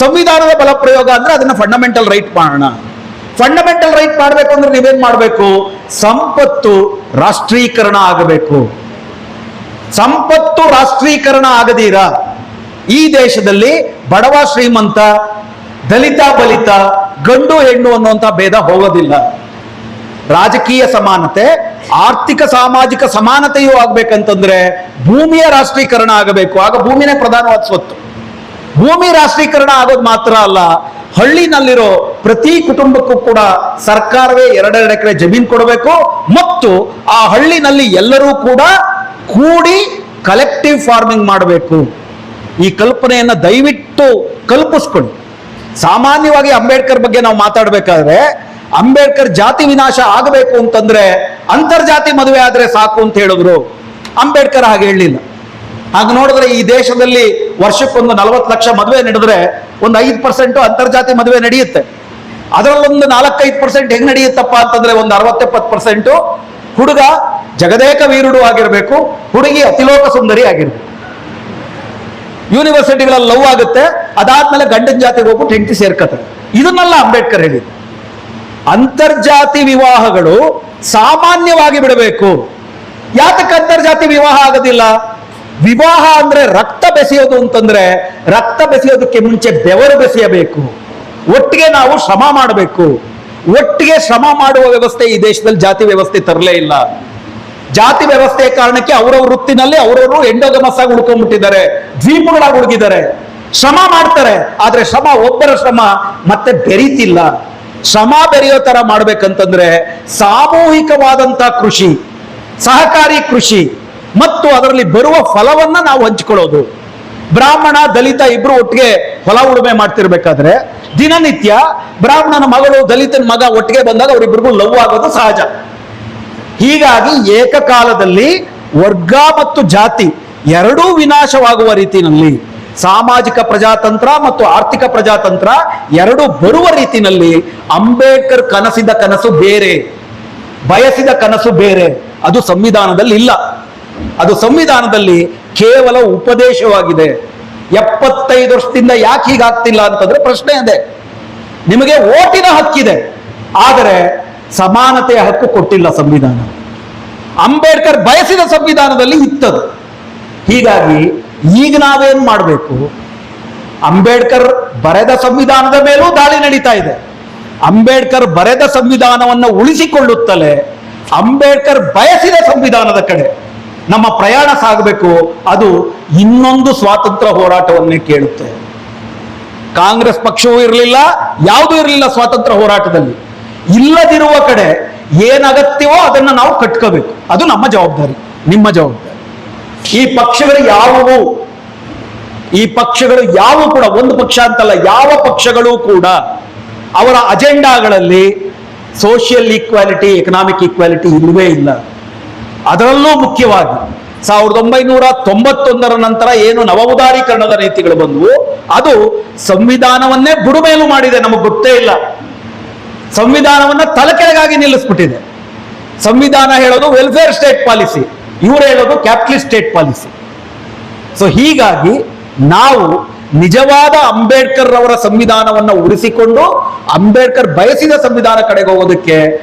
ಸಂವಿಧಾನದ ಬಲಪ್ರಯೋಗ ಅಂದ್ರೆ ಅದನ್ನ ಫಂಡಮೆಂಟಲ್ ರೈಟ್ ಮಾಡೋಣ. ಫಂಡಮೆಂಟಲ್ ರೈಟ್ ಮಾಡಬೇಕು ಅಂದ್ರೆ ನೀವೇನ್ ಮಾಡಬೇಕು, ಸಂಪತ್ತು ರಾಷ್ಟ್ರೀಕರಣ ಆಗಬೇಕು. ಸಂಪತ್ತು ರಾಷ್ಟ್ರೀಕರಣ ಆಗದೀರ ಈ ದೇಶದಲ್ಲಿ ಬಡವ ಶ್ರೀಮಂತ, ದಲಿತ ಬಲಿತ, ಗಂಡು ಹೆಣ್ಣು ಅನ್ನುವಂತ ಭೇದ ಹೋಗೋದಿಲ್ಲ. ರಾಜಕೀಯ ಸಮಾನತೆ, ಆರ್ಥಿಕ ಸಾಮಾಜಿಕ ಸಮಾನತೆಯೂ ಆಗ್ಬೇಕಂತಂದ್ರೆ ಭೂಮಿಯ ರಾಷ್ಟ್ರೀಕರಣ ಆಗಬೇಕು. ಆಗ ಭೂಮಿನೇ ಪ್ರಧಾನವಾದ ಸ್ವತ್ತು. ಭೂಮಿ ರಾಷ್ಟ್ರೀಕರಣ ಆಗೋದು ಮಾತ್ರ ಅಲ್ಲ, ಹಳ್ಳಿನಲ್ಲಿರೋ ಪ್ರತಿ ಕುಟುಂಬಕ್ಕೂ ಕೂಡ ಸರ್ಕಾರವೇ 2 ಎಕರೆ ಜಮೀನು ಕೊಡಬೇಕು ಮತ್ತು ಆ ಹಳ್ಳಿನಲ್ಲಿ ಎಲ್ಲರೂ ಕೂಡ ಕೂಡಿ ಕಲೆಕ್ಟಿವ್ ಫಾರ್ಮಿಂಗ್ ಮಾಡಬೇಕು. ಈ ಕಲ್ಪನೆಯನ್ನ ದಯವಿಟ್ಟು ಕಲ್ಪಿಸ್ಕೊಳ್ಳಿ. ಸಾಮಾನ್ಯವಾಗಿ ಅಂಬೇಡ್ಕರ್ ಬಗ್ಗೆ ನಾವು ಮಾತಾಡಬೇಕಾದ್ರೆ, ಅಂಬೇಡ್ಕರ್ ಜಾತಿ ವಿನಾಶ ಆಗಬೇಕು ಅಂತಂದ್ರೆ ಅಂತರ್ಜಾತಿ ಮದುವೆ ಆದ್ರೆ ಸಾಕು ಅಂತ ಹೇಳಿದ್ರು. ಅಂಬೇಡ್ಕರ್ ಹಾಗೆ ಹೇಳಲಿಲ್ಲ. ಹಾಗೆ ನೋಡಿದ್ರೆ ಈ ದೇಶದಲ್ಲಿ ವರ್ಷಕ್ಕೊಂದು 40 ಲಕ್ಷ ಮದುವೆ ನಡೆದ್ರೆ ಒಂದು 5% ಅಂತರ್ಜಾತಿ ಮದುವೆ ನಡೆಯುತ್ತೆ. ಅದರಲ್ಲೊಂದು 4-5% ಹೆಂಗ್ ನಡೆಯುತ್ತಪ್ಪ ಅಂತಂದ್ರೆ ಒಂದು 60-70% ಹುಡುಗ ಜಗದೇಕ ವೀರುಡು ಆಗಿರ್ಬೇಕು, ಹುಡುಗಿ ಅತಿಲೋಕ ಸುಂದರಿ ಆಗಿರ್ಬೇಕು. ಯೂನಿವರ್ಸಿಟಿಗಳಲ್ಲಿ ಲವ್ ಆಗುತ್ತೆ, ಅದಾದ್ಮೇಲೆ ಗಂಡನ ಜಾತಿಗೆ ಹೋಗ್ಬಿಟ್ಟು ಹೆಂಡತಿ ಸೇರ್ಕತಾರೆ. ಇದನ್ನೆಲ್ಲ ಅಂಬೇಡ್ಕರ್ ಹೇಳಿದ್ರು. ಅಂತರ್ಜಾತಿ ವಿವಾಹಗಳು ಸಾಮಾನ್ಯವಾಗಿ ಬಿಡಬೇಕು. ಯಾತಕ್ಕೆ ಅಂತರ್ಜಾತಿ ವಿವಾಹ ಆಗೋದಿಲ್ಲ? ವಿವಾಹ ಅಂದ್ರೆ ರಕ್ತ ಬೆಸೆಯೋದು ಅಂತಂದ್ರೆ, ರಕ್ತ ಬೆಸೆಯೋದಕ್ಕೆ ಮುಂಚೆ ಬೆವರು ಬೆಸೆಯಬೇಕು. ಒಟ್ಟಿಗೆ ನಾವು ಶ್ರಮ ಮಾಡಬೇಕು. ಒಟ್ಟಿಗೆ ಶ್ರಮ ಮಾಡುವ ವ್ಯವಸ್ಥೆ ಈ ದೇಶದಲ್ಲಿ ಜಾತಿ ವ್ಯವಸ್ಥೆ ತರಲೇ ಇಲ್ಲ. ಜಾತಿ ವ್ಯವಸ್ಥೆಯ ಕಾರಣಕ್ಕೆ ಅವರವ್ರ ವೃತ್ತಿನಲ್ಲಿ ಅವರವರು ಎಂಡೋಗಮಸ್ ಆಗಿ ಉಳ್ಕೊಂಡ್ಬಿಟ್ಟಿದ್ದಾರೆ, ದ್ವೀಪಗಳಾಗಿ ಉಳ್ಗಿದ್ದಾರೆ. ಶ್ರಮ ಮಾಡ್ತಾರೆ, ಆದ್ರೆ ಶ್ರಮ ಒಬ್ಬರ ಶ್ರಮ ಮತ್ತೆ ಬೆರೀತಿಲ್ಲ. ಶ್ರಮ ಬೆರೆಯೋ ತರ ಮಾಡ್ಬೇಕಂತಂದ್ರೆ ಸಾಮೂಹಿಕವಾದಂತ ಕೃಷಿ, ಸಹಕಾರಿ ಕೃಷಿ ಮತ್ತು ಅದರಲ್ಲಿ ಬರುವ ಫಲವನ್ನ ನಾವು ಹಂಚಿಕೊಳ್ಳೋದು. ಬ್ರಾಹ್ಮಣ ದಲಿತ ಇಬ್ರು ಒಟ್ಟಿಗೆ ಹೊಲ ಉಳುಮೆ ಮಾಡ್ತಿರ್ಬೇಕಾದ್ರೆ ದಿನನಿತ್ಯ ಬ್ರಾಹ್ಮಣನ ಮಗಳು ದಲಿತನ ಮಗ ಒಟ್ಟಿಗೆ ಬಂದಾಗ ಅವರಿಬ್ಬರಿಗೂ ಲವ್ ಆಗೋದು ಸಹಜ. ಹೀಗಾಗಿ ಏಕಕಾಲದಲ್ಲಿ ವರ್ಗ ಮತ್ತು ಜಾತಿ ಎರಡೂ ವಿನಾಶವಾಗುವ ರೀತಿಯಲ್ಲಿ ಸಾಮಾಜಿಕ ಪ್ರಜಾತಂತ್ರ ಮತ್ತು ಆರ್ಥಿಕ ಪ್ರಜಾತಂತ್ರ ಎರಡೂ ಬರುವ ರೀತಿಯಲ್ಲಿ ಅಂಬೇಡ್ಕರ್ ಕನಸಿದ ಕನಸು ಬೇರೆ, ಬಯಸಿದ ಕನಸು ಬೇರೆ. ಅದು ಸಂವಿಧಾನದಲ್ಲಿ ಇಲ್ಲ. ಅದು ಸಂವಿಧಾನದಲ್ಲಿ ಕೇವಲ ಉಪದೇಶವಾಗಿದೆ. 75 ವರ್ಷದಿಂದ ಯಾಕೆ ಹೀಗಾಗ್ತಿಲ್ಲ ಅಂತಂದ್ರೆ ಪ್ರಶ್ನೆ ಇದೆ. ನಿಮಗೆ ಓಟಿನ ಹಕ್ಕಿದೆ, ಆದರೆ ಸಮಾನತೆಯ ಹಕ್ಕು ಕೊಟ್ಟಿಲ್ಲ ಸಂವಿಧಾನ. ಅಂಬೇಡ್ಕರ್ ಬಯಸಿದ ಸಂವಿಧಾನದಲ್ಲಿ ಇತ್ತದು. ಹೀಗಾಗಿ ಈಗ ನಾವೇನ್ ಮಾಡಬೇಕು? ಅಂಬೇಡ್ಕರ್ ಬರೆದ ಸಂವಿಧಾನದ ಮೇಲೂ ದಾಳಿ ನಡೀತಾ ಇದೆ. ಅಂಬೇಡ್ಕರ್ ಬರೆದ ಸಂವಿಧಾನವನ್ನು ಉಳಿಸಿಕೊಳ್ಳುತ್ತಲೇ ಅಂಬೇಡ್ಕರ್ ಬಯಸಿದ ಸಂವಿಧಾನದ ಕಡೆ ನಮ್ಮ ಪ್ರಯಾಣ ಸಾಗಬೇಕು. ಅದು ಇನ್ನೊಂದು ಸ್ವಾತಂತ್ರ್ಯ ಹೋರಾಟವನ್ನೇ ಕೇಳುತ್ತೆ. ಕಾಂಗ್ರೆಸ್ ಪಕ್ಷವೂ ಇರಲಿಲ್ಲ, ಯಾವುದೂ ಇರಲಿಲ್ಲ ಸ್ವಾತಂತ್ರ್ಯ ಹೋರಾಟದಲ್ಲಿ. ಇಲ್ಲದಿರುವ ಕಡೆ ಏನಗತ್ಯವೋ ಅದನ್ನ ನಾವು ಕಟ್ಕೋಬೇಕು. ಅದು ನಮ್ಮ ಜವಾಬ್ದಾರಿ, ನಿಮ್ಮ ಜವಾಬ್ದಾರಿ. ಈ ಪಕ್ಷಗಳು ಯಾವುವು ಕೂಡ ಒಂದು ಪಕ್ಷ ಅಂತಲ್ಲ, ಯಾವ ಪಕ್ಷಗಳು ಕೂಡ ಅವರ ಅಜೆಂಡಾಗಳಲ್ಲಿ ಸೋಷಿಯಲ್ ಈಕ್ವಾಲಿಟಿ, ಎಕನಾಮಿಕ್ ಈಕ್ವಾಲಿಟಿ ಇಲ್ಲವೇ ಇಲ್ಲ. ಅದರಲ್ಲೂ ಮುಖ್ಯವಾಗಿ 1991ರ ನಂತರ ಏನು ನವ ಉದಾರೀಕರಣದ ನೀತಿಗಳು ಬಂದವು, ಅದು ಸಂವಿಧಾನವನ್ನೇ ಬುಡುಮೇಲು ಮಾಡಿದೆ. ನಮಗೆ ಗೊತ್ತೇ ಇಲ್ಲ. ಸಂವಿಧಾನವನ್ನ ತಲೆಕೆಳಗಾಗಿ ನಿಲ್ಲಿಸ್ಬಿಟ್ಟಿದೆ. ಸಂವಿಧಾನ ಹೇಳೋದು ವೆಲ್ಫೇರ್ ಸ್ಟೇಟ್ ಪಾಲಿಸಿ, ಇವರು ಹೇಳೋದು ಕ್ಯಾಪಿಟಲಿಸ್ಟ್ ಸ್ಟೇಟ್ ಪಾಲಿಸಿ. ಸೊ ಹೀಗಾಗಿ ನಾವು ನಿಜವಾದ ಅಂಬೇಡ್ಕರ್ ಅವರ ಸಂವಿಧಾನವನ್ನು ಉಳಿಸಿಕೊಂಡು ಅಂಬೇಡ್ಕರ್ ಬಯಸಿದ ಸಂವಿಧಾನ ಕಡೆಗೆ ಹೋಗೋದಕ್ಕೆ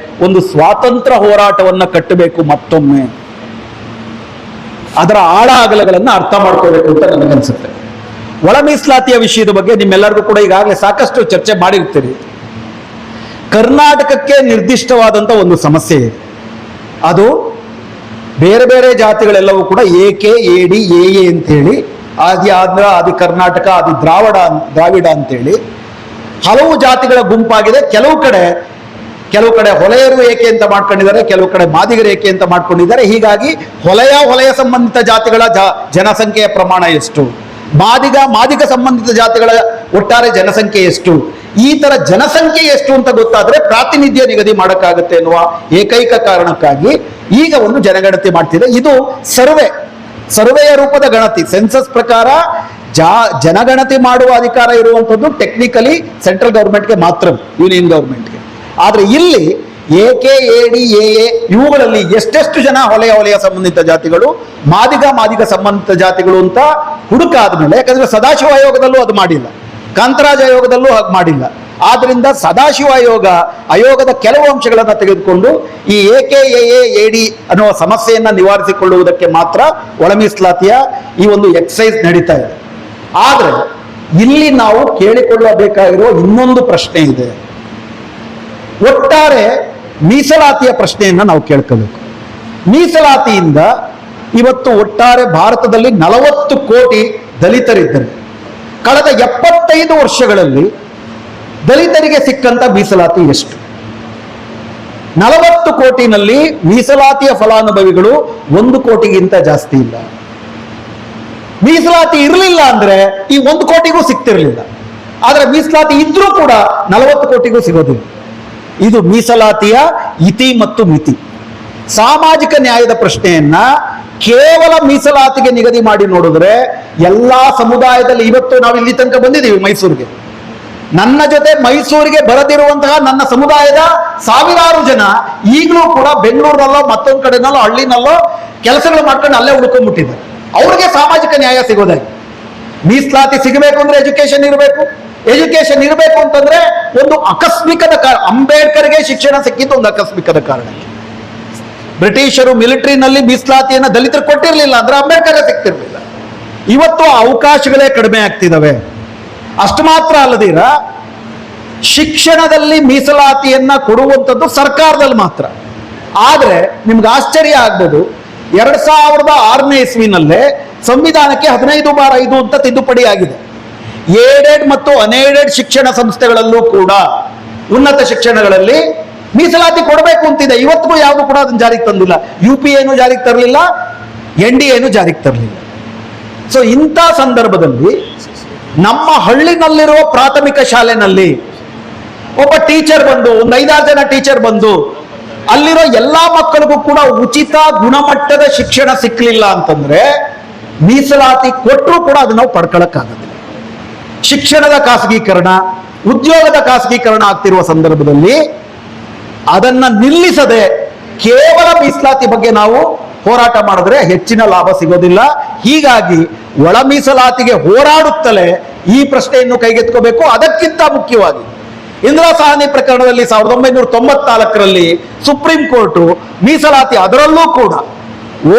ಒಂದು ಸ್ವಾತಂತ್ರ್ಯ ಹೋರಾಟವನ್ನ ಕಟ್ಟಬೇಕು. ಮತ್ತೊಮ್ಮೆ ಅದರ ಆಳ ಅಗಲಗಳನ್ನು ಅರ್ಥ ಮಾಡ್ಕೋಬೇಕು ಅಂತ ನನಗನ್ಸುತ್ತೆ. ಒಳ ಮೀಸಲಾತಿಯ ವಿಷಯದ ಬಗ್ಗೆ ನಿಮ್ಮೆಲ್ಲರಿಗೂ ಕೂಡ ಈಗಾಗಲೇ ಸಾಕಷ್ಟು ಚರ್ಚೆ ಮಾಡಿರ್ತೀರಿ. ಕರ್ನಾಟಕಕ್ಕೆ ನಿರ್ದಿಷ್ಟವಾದಂಥ ಒಂದು ಸಮಸ್ಯೆ ಇದೆ. ಅದು ಬೇರೆ ಬೇರೆ ಜಾತಿಗಳೆಲ್ಲವೂ ಕೂಡ ಎಕೆ ಎಡಿ ಎ ಅಂತೇಳಿ ಆದಿ ಆಂಧ್ರ, ಆದಿ ಕರ್ನಾಟಕ, ಆದಿ ದ್ರಾವಿಡ ಅಂತೇಳಿ ಹಲವು ಜಾತಿಗಳ ಗುಂಪಾಗಿದೆ. ಕೆಲವು ಕಡೆ ಹೊಲೆಯರು ಏಕೆ ಅಂತ ಮಾಡ್ಕೊಂಡಿದ್ದಾರೆ, ಕೆಲವು ಕಡೆ ಮಾದಿಗರು ಏಕೆ ಅಂತ ಮಾಡ್ಕೊಂಡಿದ್ದಾರೆ. ಹೀಗಾಗಿ ಹೊಲೆಯ ಸಂಬಂಧಿತ ಜಾತಿಗಳ ಜನಸಂಖ್ಯೆಯ ಪ್ರಮಾಣ ಎಷ್ಟು, ಮಾದಿಗ ಸಂಬಂಧಿತ ಜಾತಿಗಳ ಒಟ್ಟಾರೆ ಜನಸಂಖ್ಯೆ ಎಷ್ಟು, ಈ ತರ ಜನಸಂಖ್ಯೆ ಎಷ್ಟು ಅಂತ ಗೊತ್ತಾದ್ರೆ ಪ್ರಾತಿನಿಧ್ಯ ನಿಗದಿ ಮಾಡೋಕ್ಕಾಗುತ್ತೆ ಎನ್ನುವ ಏಕೈಕ ಕಾರಣಕ್ಕಾಗಿ ಈಗ ಒಂದು ಜನಗಣತಿ ಮಾಡ್ತಿದೆ. ಇದು ಸರ್ವೆಯ ರೂಪದ ಗಣತಿ. ಸೆನ್ಸಸ್ ಪ್ರಕಾರ ಜನಗಣತಿ ಮಾಡುವ ಅಧಿಕಾರ ಇರುವಂಥದ್ದು ಟೆಕ್ನಿಕಲಿ ಸೆಂಟ್ರಲ್ ಗವರ್ಮೆಂಟ್ಗೆ ಮಾತ್ರ, ಯೂನಿಯನ್ ಗವರ್ಮೆಂಟ್ಗೆ. ಆದ್ರೆ ಇಲ್ಲಿ ಎಕೆ ಎಡಿ ಎ ಇವುಗಳಲ್ಲಿ ಎಷ್ಟೆಷ್ಟು ಜನ ಹೊಲೆಯ ಸಂಬಂಧಿತ ಜಾತಿಗಳು, ಮಾದಿಗ ಸಂಬಂಧಿತ ಜಾತಿಗಳು ಅಂತ ಹುಡುಕಾದ್ಮೇಲೆ, ಯಾಕಂದ್ರೆ ಸದಾಶಿವ ಆಯೋಗದಲ್ಲೂ ಅದು ಮಾಡಿಲ್ಲ, ಕಾಂತರಾಜ್ ಆಯೋಗದಲ್ಲೂ ಹಾಗೆ ಮಾಡಿಲ್ಲ. ಆದ್ರಿಂದ ಸದಾಶಿವ ಆಯೋಗದ ಕೆಲವು ಅಂಶಗಳನ್ನು ತೆಗೆದುಕೊಂಡು ಈ ಎಕೆ ಎಡಿ ಅನ್ನುವ ಸಮಸ್ಯೆಯನ್ನ ನಿವಾರಿಸಿಕೊಳ್ಳುವುದಕ್ಕೆ ಮಾತ್ರ ಒಳ ಮೀಸಲಾತಿಯ ಈ ಒಂದು ಎಕ್ಸಸೈಸ್ ನಡೀತಾ ಇದೆ. ಆದ್ರೆ ಇಲ್ಲಿ ನಾವು ಕೇಳಿಕೊಳ್ಳಬೇಕಾಗಿರುವ ಇನ್ನೊಂದು ಪ್ರಶ್ನೆ ಇದೆ. ಒಟ್ಟಾರೆ ಮೀಸಲಾತಿಯ ಪ್ರಶ್ನೆಯನ್ನ ನಾವು ಕೇಳ್ಕೋಬೇಕು. ಮೀಸಲಾತಿಯಿಂದ ಇವತ್ತು ಒಟ್ಟಾರೆ ಭಾರತದಲ್ಲಿ 40 ಕೋಟಿ ದಲಿತರಿದ್ದರು. ಕಳೆದ 75 ವರ್ಷಗಳಲ್ಲಿ ದಲಿತರಿಗೆ ಸಿಕ್ಕಂತ ಮೀಸಲಾತಿ ಎಷ್ಟು? 40 ಕೋಟಿನಲ್ಲಿ ಮೀಸಲಾತಿಯ ಫಲಾನುಭವಿಗಳು 1 ಕೋಟಿಗಿಂತ ಜಾಸ್ತಿ ಇಲ್ಲ. ಮೀಸಲಾತಿ ಇರಲಿಲ್ಲ ಅಂದ್ರೆ ಈ 1 ಕೋಟಿಗೂ ಸಿಗ್ತಿರ್ಲಿಲ್ಲ. ಆದ್ರೆ ಮೀಸಲಾತಿ ಇದ್ರೂ ಕೂಡ 40 ಕೋಟಿಗೂ ಸಿಗೋದಿಲ್ಲ. ಇದು ಮೀಸಲಾತಿಯ ಇತಿ ಮತ್ತು ಮಿತಿ. ಸಾಮಾಜಿಕ ನ್ಯಾಯದ ಪ್ರಶ್ನೆಯನ್ನ ಕೇವಲ ಮೀಸಲಾತಿಗೆ ನಿಗದಿ ಮಾಡಿ ನೋಡಿದ್ರೆ ಎಲ್ಲಾ ಸಮುದಾಯದಲ್ಲಿ, ಇವತ್ತು ನಾವು ಇಲ್ಲಿ ತನಕ ಬಂದಿದ್ದೀವಿ ಮೈಸೂರಿಗೆ, ನನ್ನ ಜೊತೆ ಮೈಸೂರಿಗೆ ಬರದಿರುವಂತಹ ನನ್ನ ಸಮುದಾಯದ ಸಾವಿರಾರು ಜನ ಈಗಲೂ ಕೂಡ ಬೆಂಗಳೂರಿನಲ್ಲೋ ಮತ್ತೊಂದು ಕಡೆನಲ್ಲೋ ಹಳ್ಳಿನಲ್ಲೋ ಕೆಲಸಗಳು ಮಾಡ್ಕೊಂಡು ಅಲ್ಲೇ ಉಳ್ಕೊಂಡ್ಬಿಟ್ಟಿದ್ದಾರೆ. ಅವ್ರಿಗೆ ಸಾಮಾಜಿಕ ನ್ಯಾಯ ಸಿಗೋದಾಗಿ. ಮೀಸಲಾತಿ ಸಿಗಬೇಕು ಅಂದ್ರೆ ಎಜುಕೇಶನ್ ಇರಬೇಕು ಅಂತಂದ್ರೆ ಒಂದು ಆಕಸ್ಮಿಕದ ಕಾರಣ. ಅಂಬೇಡ್ಕರ್ಗೆ ಶಿಕ್ಷಣ ಸಿಕ್ಕಿದ್ದು ಒಂದು ಆಕಸ್ಮಿಕದ ಕಾರಣ. ಬ್ರಿಟಿಷರು ಮಿಲಿಟರಿನಲ್ಲಿ ಮೀಸಲಾತಿಯನ್ನ ದಲಿತರು ಕೊಟ್ಟಿರಲಿಲ್ಲ ಅಂದ್ರೆ ಅಂಬೇಡ್ಕರ್ಗೆ ಸಿಕ್ತಿರ್ಲಿಲ್ಲ. ಇವತ್ತು ಅವಕಾಶಗಳೇ ಕಡಿಮೆ ಆಗ್ತಿದಾವೆ. ಅಷ್ಟು ಮಾತ್ರ ಅಲ್ಲದಿರ ಶಿಕ್ಷಣದಲ್ಲಿ ಮೀಸಲಾತಿಯನ್ನ ಕೊಡುವಂಥದ್ದು ಸರ್ಕಾರದಲ್ಲಿ ಮಾತ್ರ. ಆದ್ರೆ ನಿಮ್ಗೆ ಆಶ್ಚರ್ಯ ಆಗ್ಬೋದು, 2006ನೇ ಇಸ್ವಿನಲ್ಲೇ ಸಂವಿಧಾನಕ್ಕೆ 15/5 ಅಂತ ತಿದ್ದುಪಡಿ ಆಗಿದೆ. ಏಡೆಡ್ ಮತ್ತು ಅನ್ಏಡೆಡ್ ಶಿಕ್ಷಣ ಸಂಸ್ಥೆಗಳಲ್ಲೂ ಕೂಡ ಉನ್ನತ ಶಿಕ್ಷಣಗಳಲ್ಲಿ ಮೀಸಲಾತಿ ಕೊಡಬೇಕು ಅಂತಿದೆ. ಇವತ್ತಿಗೂ ಯಾವುದು ಕೂಡ ಅದನ್ನು ಜಾರಿಗೆ ತಂದಿಲ್ಲ. UP ಏನು ಜಾರಿಗೆ ತರಲಿಲ್ಲ, NDA ಏನು ಜಾರಿಗೆ ತರಲಿಲ್ಲ. ಸೊ ಇಂಥ ಸಂದರ್ಭದಲ್ಲಿ ನಮ್ಮ ಹಳ್ಳಿನಲ್ಲಿರುವ ಪ್ರಾಥಮಿಕ ಶಾಲೆನಲ್ಲಿ ಒಬ್ಬ ಟೀಚರ್ ಬಂದು, ಒಂದು 5-6 ಜನ ಟೀಚರ್ ಬಂದು ಅಲ್ಲಿರೋ ಎಲ್ಲಾ ಮಕ್ಕಳಿಗೂ ಕೂಡ ಉಚಿತ ಗುಣಮಟ್ಟದ ಶಿಕ್ಷಣ ಸಿಕ್ಕಲಿಲ್ಲ ಅಂತಂದ್ರೆ ಮೀಸಲಾತಿ ಕೊಟ್ಟರೂ ಕೂಡ ಅದನ್ನ ನಾವು ಪಡ್ಕೊಳ್ಳಕ್ಕಾಗಲ್ಲ. ಶಿಕ್ಷಣದ ಖಾಸಗೀಕರಣ, ಉದ್ಯೋಗದ ಖಾಸಗೀಕರಣ ಆಗ್ತಿರುವ ಸಂದರ್ಭದಲ್ಲಿ ಅದನ್ನ ನಿಲ್ಲಿಸದೆ ಕೇವಲ ಮೀಸಲಾತಿ ಬಗ್ಗೆ ನಾವು ಹೋರಾಟ ಮಾಡಿದ್ರೆ ಹೆಚ್ಚಿನ ಲಾಭ ಸಿಗೋದಿಲ್ಲ. ಹೀಗಾಗಿ ಒಳ ಮೀಸಲಾತಿಗೆ ಹೋರಾಡುತ್ತಲೇ ಈ ಪ್ರಶ್ನೆಯನ್ನು ಕೈಗೆತ್ಕೋಬೇಕು. ಅದಕ್ಕಿಂತ ಮುಖ್ಯವಾಗಿ ಇಂದಿರಾ ಸಾಹ್ನಿ ಪ್ರಕರಣದಲ್ಲಿ 1994ರಲ್ಲಿ ಸುಪ್ರೀಂ ಕೋರ್ಟ್ ಮೀಸಲಾತಿ, ಅದರಲ್ಲೂ ಕೂಡ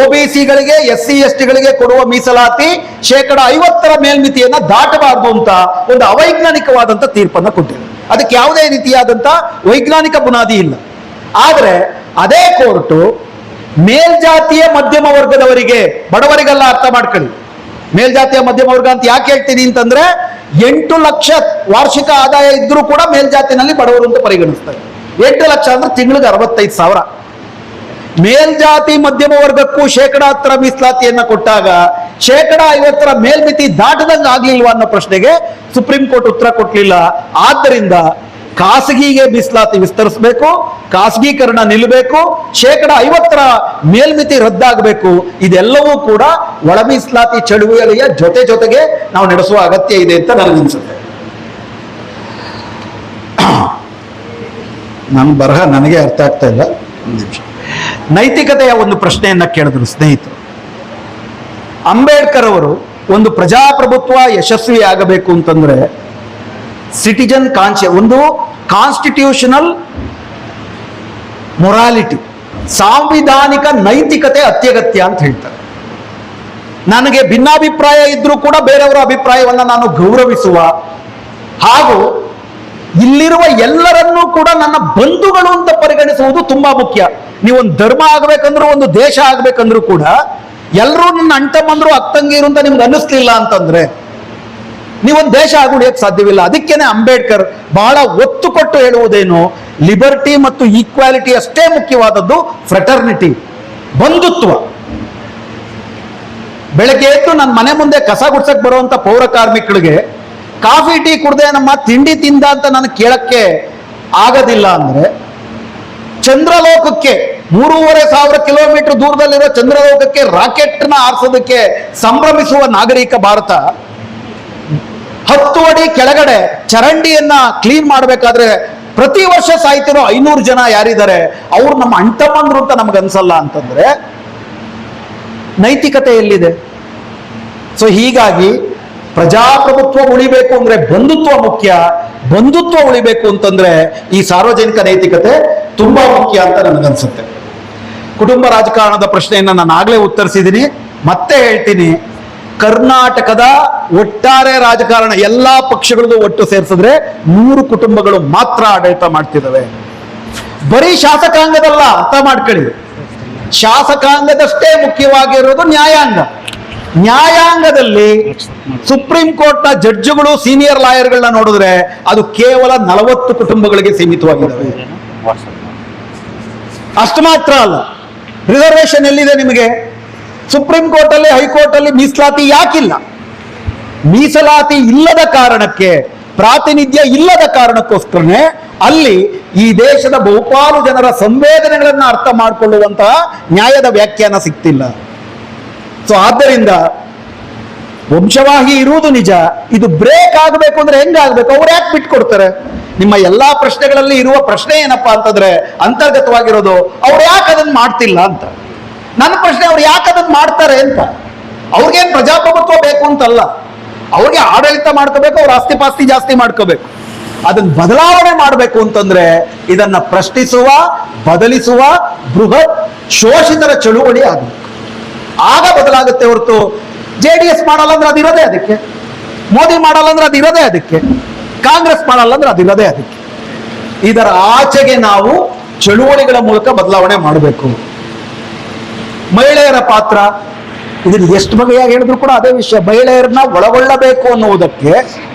OBCಗಳಿಗೆ SC/STಗಳಿಗೆ ಕೊಡುವ ಮೀಸಲಾತಿ 50% ಮೇಲ್ಮಿತಿಯನ್ನ ದಾಟಬಾರದು ಅಂತ ಒಂದು ಅವೈಜ್ಞಾನಿಕವಾದಂತ ತೀರ್ಪನ್ನ ಕೊಟ್ಟಿದೆ. ಅದಕ್ಕೆ ಯಾವುದೇ ರೀತಿಯಾದಂತ ವೈಜ್ಞಾನಿಕ ಬುನಾದಿ ಇಲ್ಲ. ಆದ್ರೆ ಅದೇ ಕೋರ್ಟು ಮೇಲ್ಜಾತಿಯ ಮಧ್ಯಮ ವರ್ಗದವರಿಗೆ, ಬಡವರಿಗೆಲ್ಲ ಅರ್ಥ ಮಾಡ್ಕೊಳ್ಳಿ, ಮೇಲ್ಜಾತಿಯ ಮಧ್ಯಮ ವರ್ಗ ಅಂತ ಯಾಕೆ ಹೇಳ್ತೀನಿ ಅಂತಂದ್ರೆ 8 ಲಕ್ಷ ವಾರ್ಷಿಕ ಆದಾಯ ಇದ್ರೂ ಕೂಡ ಮೇಲ್ಜಾತಿನಲ್ಲಿ ಬಡವರು ಅಂತ ಪರಿಗಣಿಸ್ತಾರೆ. 8 ಲಕ್ಷ ಅಂದ್ರೆ ತಿಂಗಳಿಗೆ 65,000. ಮೇಲ್ಜಾತಿ ಮಧ್ಯಮ ವರ್ಗಕ್ಕೂ 10% ಮೀಸಲಾತಿಯನ್ನ ಕೊಟ್ಟಾಗ 50% ಮೇಲ್ಮಿತಿ ದಾಟದಂಗ ಆಗ್ಲಿಲ್ವಾ ಅನ್ನೋ ಪ್ರಶ್ನೆಗೆ ಸುಪ್ರೀಂ ಕೋರ್ಟ್ ಉತ್ತರ ಕೊಡ್ಲಿಲ್ಲ. ಆದ್ದರಿಂದ ಖಾಸಗಿಗೆ ಮೀಸಲಾತಿ ವಿಸ್ತರಿಸಬೇಕು, ಖಾಸಗೀಕರಣ ನಿಲ್ಲಬೇಕು, 50% ಮೇಲ್ಮಿತಿ ರದ್ದಾಗಬೇಕು. ಇದೆಲ್ಲವೂ ಕೂಡ ಒಳ ಮೀಸಲಾತಿ ಚಳುವಳಿಯ ಜೊತೆಗೆ ನಾವು ನಡೆಸುವ ಅಗತ್ಯ ಇದೆ ಅಂತ ನನಗನ್ಸುತ್ತೆ. ನನ್ನ ಬರಹ ನನಗೆ ಅರ್ಥ ಆಗ್ತಾ ಇಲ್ಲ. ಒಂದು ನಿಮಿಷ. ನೈತಿಕತೆಯ ಒಂದು ಪ್ರಶ್ನೆಯನ್ನ ಕೇಳಿದ್ರು ಸ್ನೇಹಿತರು. ಅಂಬೇಡ್ಕರ್ ಅವರು ಒಂದು ಪ್ರಜಾಪ್ರಭುತ್ವ ಯಶಸ್ವಿ ಆಗಬೇಕು ಅಂತಂದ್ರೆ ಸಿಟಿಜನ್ ಒಂದು ಕಾನ್ಸ್ಟಿಟ್ಯೂಷನಲ್ ಮೊರಾಲಿಟಿ, ಸಾಂವಿಧಾನಿಕ ನೈತಿಕತೆ ಅತ್ಯಗತ್ಯ ಅಂತ ಹೇಳ್ತಾರೆ. ನನಗೆ ಭಿನ್ನಾಭಿಪ್ರಾಯ ಇದ್ರೂ ಕೂಡ ಬೇರೆಯವರ ಅಭಿಪ್ರಾಯವನ್ನ ನಾನು ಗೌರವಿಸುವ ಹಾಗೂ ಇಲ್ಲಿರುವ ಎಲ್ಲರನ್ನೂ ಕೂಡ ನನ್ನ ಬಂಧುಗಳು ಅಂತ ಪರಿಗಣಿಸುವುದು ತುಂಬಾ ಮುಖ್ಯ. ನೀವೊಂದು ಧರ್ಮ ಆಗ್ಬೇಕಂದ್ರೂ ಒಂದು ದೇಶ ಆಗ್ಬೇಕಂದ್ರೂ ಕೂಡ ಎಲ್ಲರೂ ನನ್ನ ಅಣ್ತಮ್ಮಂದ್ರು ಅಕ್ಕಂಗಿರು ಅಂತ ನಿಮ್ಗೆ ಅನ್ನಿಸ್ಲಿಲ್ಲ ಅಂತಂದ್ರೆ ನೀವೊಂದು ದೇಶ ಆಗುಳಿಯಕ್ಕೆ ಸಾಧ್ಯವಿಲ್ಲ. ಅದಕ್ಕೇನೆ ಅಂಬೇಡ್ಕರ್ ಬಹಳ ಒತ್ತು ಕೊಟ್ಟು ಹೇಳುವುದೇನು, ಲಿಬರ್ಟಿ ಮತ್ತು ಈಕ್ವಾಲಿಟಿ ಅಷ್ಟೇ ಮುಖ್ಯವಾದದ್ದು, ಫ್ರೆಟರ್ನಿಟಿ, ಬಂಧುತ್ವ. ಬೆಳಗ್ಗೆ ಎದ್ದು ನನ್ನ ಮನೆ ಮುಂದೆ ಕಸ ಗುಡ್ಸಕ್ ಬರುವಂತ ಪೌರ ಕಾರ್ಮಿಕರಿಗೆ ಕಾಫಿ ಟೀ ಕುಡ್ದೆ ನಮ್ಮ ತಿಂಡಿ ತಿಂದ ಅಂತ ನನಗೆ ಕೇಳಕ್ಕೆ ಆಗೋದಿಲ್ಲ ಅಂದ್ರೆ, ಚಂದ್ರಲೋಕಕ್ಕೆ 3,500 ಕಿಲೋಮೀಟರ್ ದೂರದಲ್ಲಿರೋ ಚಂದ್ರಲೋಕಕ್ಕೆ ರಾಕೆಟ್ನ ಆರಿಸೋದಕ್ಕೆ ಸಂಭ್ರಮಿಸುವ ನಾಗರಿಕ ಭಾರತ 10 ಅಡಿ ಕೆಳಗಡೆ ಚರಂಡಿಯನ್ನ ಕ್ಲೀನ್ ಮಾಡಬೇಕಾದ್ರೆ ಪ್ರತಿ ವರ್ಷ ಸಾಯ್ತಿರೋ 500 ಜನ ಯಾರಿದ್ದಾರೆ ಅವ್ರು ನಮ್ಮ ಅಣ್ತಮ್ಮಂದ್ರು ಅಂತ ನಮಗನ್ಸಲ್ಲ ಅಂತಂದ್ರೆ ನೈತಿಕತೆ ಎಲ್ಲಿದೆ? ಸೊ ಹೀಗಾಗಿ ಪ್ರಜಾಪ್ರಭುತ್ವ ಉಳಿಬೇಕು ಅಂದ್ರೆ ಬಂಧುತ್ವ ಮುಖ್ಯ, ಬಂಧುತ್ವ ಉಳಿಬೇಕು ಅಂತಂದ್ರೆ ಈ ಸಾರ್ವಜನಿಕ ನೈತಿಕತೆ ತುಂಬಾ ಮುಖ್ಯ ಅಂತ ನನಗನ್ಸುತ್ತೆ. ಕುಟುಂಬ ರಾಜಕಾರಣದ ಪ್ರಶ್ನೆಯನ್ನ ನಾನು ಆಗ್ಲೇ ಉತ್ತರಿಸಿದ್ದೀನಿ, ಮತ್ತೆ ಹೇಳ್ತೀನಿ. ಕರ್ನಾಟಕದ ಒಟ್ಟಾರೆ ರಾಜಕಾರಣ ಎಲ್ಲಾ ಪಕ್ಷಗಳದ್ದು ಒಟ್ಟು ಸೇರಿಸಿದ್ರೆ 100 ಕುಟುಂಬಗಳು ಮಾತ್ರ ಆಡಳಿತ ಮಾಡ್ತಿದ್ದಾವೆ. ಬರೀ ಶಾಸಕಾಂಗದಲ್ಲ, ಅರ್ಥ ಮಾಡ್ಕೊಳ್ಳಿ. ಶಾಸಕಾಂಗದಷ್ಟೇ ಮುಖ್ಯವಾಗಿರೋದು ನ್ಯಾಯಾಂಗ. ನ್ಯಾಯಾಂಗದಲ್ಲಿ ಸುಪ್ರೀಂ ಕೋರ್ಟ್ನ ಜಡ್ಜ್ಗಳು ಸೀನಿಯರ್ ಲಾಯರ್ಗಳನ್ನ ನೋಡಿದ್ರೆ ಅದು ಕೇವಲ 40 ಕುಟುಂಬಗಳಿಗೆ ಸೀಮಿತವಾಗಿದ್ದಾವೆ. ಅಷ್ಟು ಮಾತ್ರ ಅಲ್ಲ, ರಿಸರ್ವೇಶನ್ ಎಲ್ಲಿದೆ ನಿಮಗೆ? ಸುಪ್ರೀಂ ಕೋರ್ಟ್ ಅಲ್ಲಿ, ಹೈಕೋರ್ಟ್ ಅಲ್ಲಿ ಮೀಸಲಾತಿ ಯಾಕಿಲ್ಲ? ಮೀಸಲಾತಿ ಇಲ್ಲದ ಕಾರಣಕ್ಕೆ, ಪ್ರಾತಿನಿಧ್ಯ ಇಲ್ಲದ ಕಾರಣಕ್ಕೋಸ್ಕರನೇ ಅಲ್ಲಿ ಈ ದೇಶದ ಬಹುಪಾಲು ಜನರ ಸಂವೇದನೆಗಳನ್ನ ಅರ್ಥ ಮಾಡಿಕೊಳ್ಳುವಂತಹ ನ್ಯಾಯದ ವ್ಯಾಖ್ಯಾನ ಸಿಗ್ತಿಲ್ಲ. ಸೊ ಆದ್ದರಿಂದ ವಂಶವಾಹಿ ಇರುವುದು ನಿಜ, ಇದು ಬ್ರೇಕ್ ಆಗಬೇಕು ಅಂದ್ರೆ ಹೆಂಗಾಗಬೇಕು? ಅವ್ರು ಯಾಕೆ ಬಿಟ್ಕೊಡ್ತಾರೆ? ನಿಮ್ಮ ಎಲ್ಲಾ ಪ್ರಶ್ನೆಗಳಲ್ಲಿ ಇರುವ ಪ್ರಶ್ನೆ ಏನಪ್ಪಾ ಅಂತಂದ್ರೆ ಅಂತರ್ಗತವಾಗಿರೋದು, ಅವ್ರು ಯಾಕೆ ಅದನ್ನ ಮಾಡ್ತಿಲ್ಲ ಅಂತ. ನನ್ನ ಪ್ರಶ್ನೆ, ಅವ್ರು ಯಾಕೆ ಅದನ್ನ ಮಾಡ್ತಾರೆ ಅಂತ. ಅವ್ರಿಗೇನು ಪ್ರಜಾಪ್ರಭುತ್ವ ಬೇಕು ಅಂತಲ್ಲ, ಅವ್ರಿಗೆ ಆಡಳಿತ ಮಾಡ್ಕೋಬೇಕು, ಅವ್ರ ಆಸ್ತಿ ಪಾಸ್ತಿ ಜಾಸ್ತಿ ಮಾಡ್ಕೋಬೇಕು. ಅದನ್ನ ಬದಲಾವಣೆ ಮಾಡಬೇಕು ಅಂತಂದ್ರೆ ಇದನ್ನ ಪ್ರಶ್ನಿಸುವ, ಬದಲಿಸುವ ಬೃಹತ್ ಶೋಷಿತರ ಚಳುವಳಿ ಆಗಬೇಕು. ಆಗ ಬದಲಾಗುತ್ತೆ ಹೊರತು JDS ಮಾಡಲ್ಲ ಅಂದ್ರೆ ಅದಿರೋದೇ ಅದಕ್ಕೆ, ಮೋದಿ ಮಾಡಲ್ಲ ಅಂದ್ರೆ ಅದಿರೋದೇ ಅದಕ್ಕೆ, ಕಾಂಗ್ರೆಸ್ ಮಾಡಲ್ಲ ಅಂದ್ರೆ ಅದಿರೋದೇ ಅದಕ್ಕೆ. ಇದರ ಆಚೆಗೆ ನಾವು ಚಳುವಳಿಗಳ ಮೂಲಕ ಬದಲಾವಣೆ ಮಾಡಬೇಕು. ಮಹಿಳೆಯರ ಪಾತ್ರ, ಇದನ್ನು ಎಷ್ಟು ಬಗೆಯಾಗಿ ಹೇಳಿದ್ರು ಕೂಡ ಅದೇ ವಿಷಯ. ಮಹಿಳೆಯರನ್ನ ಒಳಗೊಳ್ಳಬೇಕು ಅನ್ನುವುದಕ್ಕೆ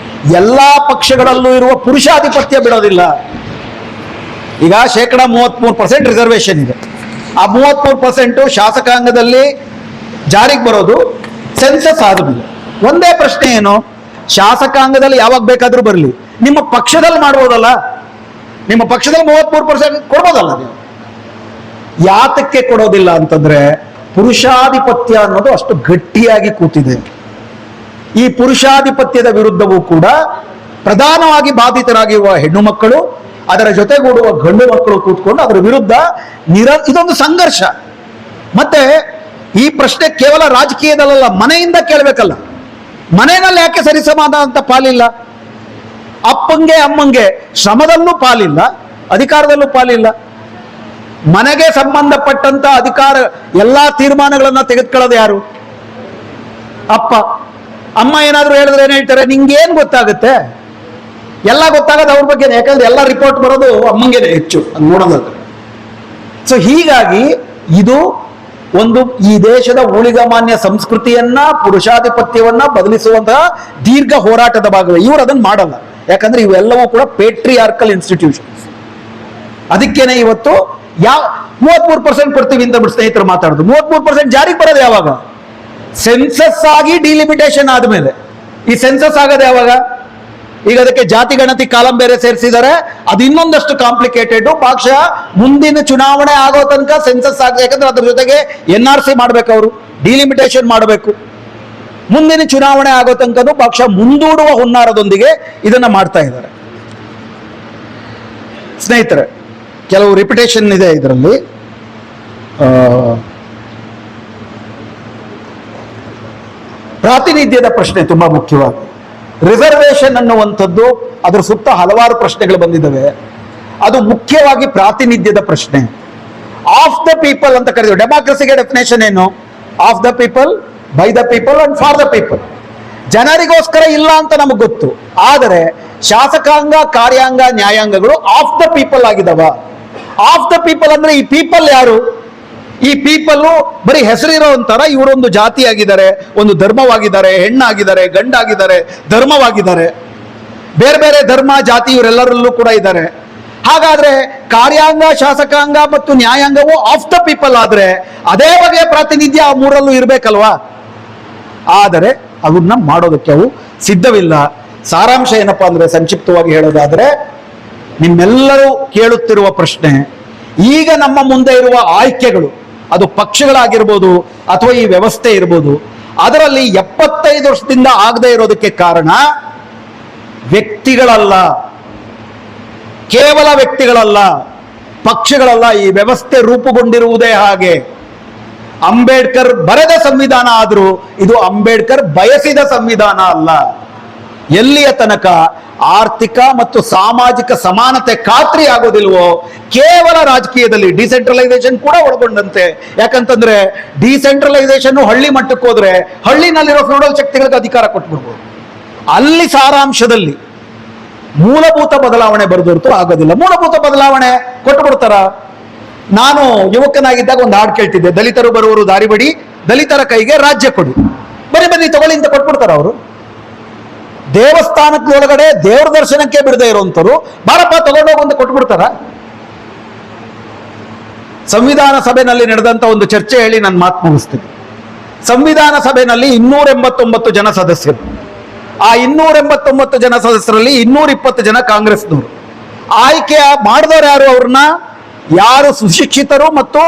ಎಲ್ಲಾ ಪಕ್ಷಗಳಲ್ಲೂ ಇರುವ ಪುರುಷಾಧಿಪತ್ಯ ಬಿಡೋದಿಲ್ಲ. ಈಗ 33% ರಿಸರ್ವೇಶನ್ ಇದೆ. ಆ 33% ಶಾಸಕಾಂಗದಲ್ಲಿ ಜಾರಿಗೆ ಬರೋದು ಸೆನ್ಸಸ್ ಆದ್ಮೇಲೆ. ಒಂದೇ ಪ್ರಶ್ನೆ ಏನು, ಶಾಸಕಾಂಗದಲ್ಲಿ ಯಾವಾಗ ಬೇಕಾದ್ರೂ ಬರಲಿ, ನಿಮ್ಮ ಪಕ್ಷದಲ್ಲಿ ಮಾಡ್ಬೋದಲ್ಲ? ನಿಮ್ಮ ಪಕ್ಷದಲ್ಲಿ 33% ಕೊಡ್ಬೋದಲ್ಲ ನೀವು? ಯಾತಕ್ಕೆ ಕೊಡೋದಿಲ್ಲ ಅಂತಂದ್ರೆ ಪುರುಷಾಧಿಪತ್ಯ ಅನ್ನೋದು ಅಷ್ಟು ಗಟ್ಟಿಯಾಗಿ ಕೂತಿದೆ. ಈ ಪುರುಷಾಧಿಪತ್ಯದ ವಿರುದ್ಧವೂ ಕೂಡ ಪ್ರಧಾನವಾಗಿ ಬಾಧಿತರಾಗಿರುವ ಹೆಣ್ಣು ಮಕ್ಕಳು, ಅದರ ಜೊತೆಗೂಡುವ ಗಂಡು ಮಕ್ಕಳು ಕೂತ್ಕೊಂಡು ಅದರ ವಿರುದ್ಧ ಇದೊಂದು ಸಂಘರ್ಷ. ಮತ್ತೆ ಈ ಪ್ರಶ್ನೆ ಕೇವಲ ರಾಜಕೀಯದಲ್ಲ, ಮನೆಯಿಂದ ಕೇಳಬೇಕಲ್ಲ. ಮನೆಯಲ್ಲಿ ಯಾಕೆ ಸರಿಸಮಾನ ಅಂತ ಪಾಲಿಲ್ಲ? ಅಪ್ಪಂಗೆ ಅಮ್ಮಂಗೆ ಶ್ರಮದಲ್ಲೂ ಪಾಲಿಲ್ಲ, ಅಧಿಕಾರದಲ್ಲೂ ಪಾಲಿಲ್ಲ. ಮನೆಗೆ ಸಂಬಂಧಪಟ್ಟಂತ ಅಧಿಕಾರ ಎಲ್ಲಾ ತೀರ್ಮಾನಗಳನ್ನ ತೆಗೆದುಕೊಳ್ಳೋದು ಯಾರು? ಅಪ್ಪ. ಅಮ್ಮ ಏನಾದ್ರು ಹೇಳಿದ್ರೆ ಏನ್ ಹೇಳ್ತಾರೆ? ನಿಂಗೇನ್ ಗೊತ್ತಾಗುತ್ತೆ? ಎಲ್ಲ ಗೊತ್ತಾಗೋದು ಅವ್ರ ಬಗ್ಗೆ, ಯಾಕಂದ್ರೆ ಎಲ್ಲ ರಿಪೋರ್ಟ್ ಬರೋದು ಅಮ್ಮಂಗೆನೆ ಹೆಚ್ಚು ನೋಡೋದಾದ್ರೆ. ಸೊ ಹೀಗಾಗಿ ಇದು ಒಂದು ಈ ದೇಶದ ಊಳಿಗಮಾನ್ಯ ಸಂಸ್ಕೃತಿಯನ್ನ, ಪುರುಷಾಧಿಪತ್ಯವನ್ನ ಬದಲಿಸುವಂತಹ ದೀರ್ಘ ಹೋರಾಟದ ಭಾಗವೇ. ಇವರು ಅದನ್ನ ಮಾಡಲ್ಲ, ಯಾಕಂದ್ರೆ ಇವೆಲ್ಲವೂ ಕೂಡ ಪೇಟ್ರಿಯಾರ್ಕಲ್ ಇನ್ಸ್ಟಿಟ್ಯೂಷನ್ಸ್. ಅದಕ್ಕೇನೆ ಇವತ್ತು 33% ಕೊಡ್ತೀವಿ ಅಂತ ಬಿಟ್ಟು ಸ್ನೇಹಿತರು ಮಾತಾಡೋದು. 33% ಜಾರಿಗೆ ಬರೋದು ಯಾವಾಗ? ಸೆನ್ಸಸ್ ಆಗಿ ಡಿಲಿಮಿಟೇಷನ್ ಆದ್ಮೇಲೆ. ಈ ಸೆನ್ಸಸ್ ಆಗೋದು ಯಾವಾಗ? ಈಗ ಅದಕ್ಕೆ ಜಾತಿ ಗಣತಿ ಕಾಲಂ ಬೇರೆ ಸೇರಿಸಿದ್ದಾರೆ, ಅದು ಇನ್ನೊಂದಷ್ಟು ಕಾಂಪ್ಲಿಕೇಟೆಡ್. ಬಹುಶಃ ಮುಂದಿನ ಚುನಾವಣೆ ಆಗೋ ತನಕ ಸೆನ್ಸಸ್ ಆಗ, ಯಾಕಂದ್ರೆ ಅದ್ರ ಜೊತೆಗೆ NRC ಮಾಡ್ಬೇಕು, ಅವರು ಡಿಲಿಮಿಟೇಷನ್ ಮಾಡಬೇಕು. ಮುಂದಿನ ಚುನಾವಣೆ ಆಗೋ ತನಕನೂ ಬಹುಶಃ ಮುಂದೂಡುವ ಹುನ್ನಾರದೊಂದಿಗೆ ಇದನ್ನ ಮಾಡ್ತಾ ಇದ್ದಾರೆ. ಸ್ನೇಹಿತರೆ, ಕೆಲವು ರಿಪಿಟೇಷನ್ ಇದೆ ಇದರಲ್ಲಿ. ಪ್ರಾತಿನಿಧ್ಯದ ಪ್ರಶ್ನೆ ತುಂಬಾ ಮುಖ್ಯವಾಗಿ. ರಿಸರ್ವೇಶನ್ ಅನ್ನುವಂಥದ್ದು ಅದರ ಸುತ್ತ ಹಲವಾರು ಪ್ರಶ್ನೆಗಳು ಬಂದಿದ್ದಾವೆ. ಅದು ಮುಖ್ಯವಾಗಿ ಪ್ರಾತಿನಿಧ್ಯದ ಪ್ರಶ್ನೆ. ಆಫ್ ದ ಪೀಪಲ್ ಅಂತ ಕರೀತೀವಿ. ಡೆಮಾಕ್ರಸಿಗೆ ಡೆಫಿನೇಷನ್ ಏನು? Of the people, by the people and for the people. ಜನರಿಗೋಸ್ಕರ ಇಲ್ಲ ಅಂತ ನಮಗೆ ಗೊತ್ತು, ಆದರೆ ಶಾಸಕಾಂಗ, ಕಾರ್ಯಾಂಗ, ನ್ಯಾಯಾಂಗಗಳು ಆಫ್ ದ ಪೀಪಲ್ ಆಗಿದವ. ಆಫ್ ದ ಪೀಪಲ್ ಅಂದ್ರೆ ಈ ಪೀಪಲ್ ಯಾರು? ಈ ಪೀಪಲ್ ಬರೀ ಹೆಸರಿರೋ ಒಂಥರ, ಇವರೊಂದು ಜಾತಿ ಆಗಿದ್ದಾರೆ, ಒಂದು ಧರ್ಮವಾಗಿದ್ದಾರೆ, ಹೆಣ್ಣಾಗಿದ್ದಾರೆ, ಗಂಡಾಗಿದ್ದಾರೆ, ಧರ್ಮವಾಗಿದ್ದಾರೆ, ಬೇರೆ ಬೇರೆ ಧರ್ಮ ಜಾತಿ ಇವರೆಲ್ಲರಲ್ಲೂ ಕೂಡ ಇದ್ದಾರೆ. ಹಾಗಾದ್ರೆ ಕಾರ್ಯಾಂಗ, ಶಾಸಕಾಂಗ ಮತ್ತು ನ್ಯಾಯಾಂಗವು ಆಫ್ ದ ಪೀಪಲ್ ಆದ್ರೆ ಅದೇ ಬಗೆಯ ಪ್ರಾತಿನಿಧ್ಯ ಆ ಮೂರಲ್ಲೂ ಇರಬೇಕಲ್ವಾ? ಆದರೆ ಅವನ್ನ ಮಾಡೋದಕ್ಕೆ ಅವು ಸಿದ್ಧವಿಲ್ಲ. ಸಾರಾಂಶ ಏನಪ್ಪಾ ಅಂದ್ರೆ, ಸಂಕ್ಷಿಪ್ತವಾಗಿ ಹೇಳೋದಾದ್ರೆ, ನಿಮ್ಮೆಲ್ಲರೂ ಕೇಳುತ್ತಿರುವ ಪ್ರಶ್ನೆ, ಈಗ ನಮ್ಮ ಮುಂದೆ ಇರುವ ಆಯ್ಕೆಗಳು, ಅದು ಪಕ್ಷಗಳಾಗಿರ್ಬೋದು ಅಥವಾ ಈ ವ್ಯವಸ್ಥೆ ಇರ್ಬೋದು, ಅದರಲ್ಲಿ 75 ವರ್ಷದಿಂದ ಆಗದೆ ಇರೋದಕ್ಕೆ ಕಾರಣ ವ್ಯಕ್ತಿಗಳಲ್ಲ, ಕೇವಲ ವ್ಯಕ್ತಿಗಳಲ್ಲ, ಪಕ್ಷಗಳಲ್ಲ. ಈ ವ್ಯವಸ್ಥೆ ರೂಪುಗೊಂಡಿರುವುದೇ ಹಾಗೆ. ಅಂಬೇಡ್ಕರ್ ಬರೆದ ಸಂವಿಧಾನ ಆದರೂ ಇದು ಅಂಬೇಡ್ಕರ್ ಬಯಸಿದ ಸಂವಿಧಾನ ಅಲ್ಲ. ಎಲ್ಲಿಯ ತನಕ ಆರ್ಥಿಕ ಮತ್ತು ಸಾಮಾಜಿಕ ಸಮಾನತೆ ಖಾತ್ರಿ ಆಗೋದಿಲ್ವೋ, ಕೇವಲ ರಾಜಕೀಯದಲ್ಲಿ ಡಿಸೆಂಟ್ರಲೈಸೇಷನ್ ಕೂಡ ಒಳಗೊಂಡಂತೆ. ಯಾಕಂತಂದ್ರೆ ಡಿಸೆಂಟ್ರಲೈಸೇಷನ್ ಹಳ್ಳಿ ಮಟ್ಟಕ್ಕೆ ಹೋದ್ರೆ ಹಳ್ಳಿನಲ್ಲಿರೋ ಫ್ಯೂಡಲ್ ಶಕ್ತಿಗಳಿಗೆ ಅಧಿಕಾರ ಕೊಟ್ಬಿಡ್ಬೋದು. ಅಲ್ಲಿ ಸಾರಾಂಶದಲ್ಲಿ ಮೂಲಭೂತ ಬದಲಾವಣೆ ಬರೆದೊರ್ತು ಆಗೋದಿಲ್ಲ. ಮೂಲಭೂತ ಬದಲಾವಣೆ ಕೊಟ್ಟು ಬಿಡ್ತಾರ? ನಾನು ಯುವಕನಾಗಿದ್ದಾಗ ಒಂದು ಹಾಡು ಕೇಳ್ತಿದ್ದೆ, ದಲಿತರು ಬರುವರು ದಾರಿ ಬಡಿ, ದಲಿತರ ಕೈಗೆ ರಾಜ್ಯ ಕೊಡಿ. ಬನ್ನಿ ತಗೊಳ್ಳಿ ಅಂತ ಕೊಟ್ಬಿಡ್ತಾರ ಅವರು. ದೇವಸ್ಥಾನದೊಳಗಡೆ ದೇವರ ದರ್ಶನಕ್ಕೆ ಬಿಡದೆ ಇರುವಂತರು ಬಾರಪ್ಪ ತಗೊಂಡೋಗ ಅಂತ ಕೊಟ್ಬಿಡ್ತಾರ? ಸಂವಿಧಾನ ಸಭೆಯಲ್ಲಿ ನಡೆದಂತ ಒಂದು ಚರ್ಚೆ ಹೇಳಿ ನಾನು ಮಾತು ಮುಗಿಸ್ತೀನಿ. ಸಂವಿಧಾನ ಸಭೆಯಲ್ಲಿ 289 ಜನ ಸದಸ್ಯರು. ಆ 289 ಜನ ಸದಸ್ಯರಲ್ಲಿ 220 ಜನ ಕಾಂಗ್ರೆಸ್ನವರು. ಆಯ್ಕೆ ಮಾಡಿದವರು ಯಾರು? ಅವ್ರನ್ನ ಯಾರು ಸುಶಿಕ್ಷಿತರು ಮತ್ತು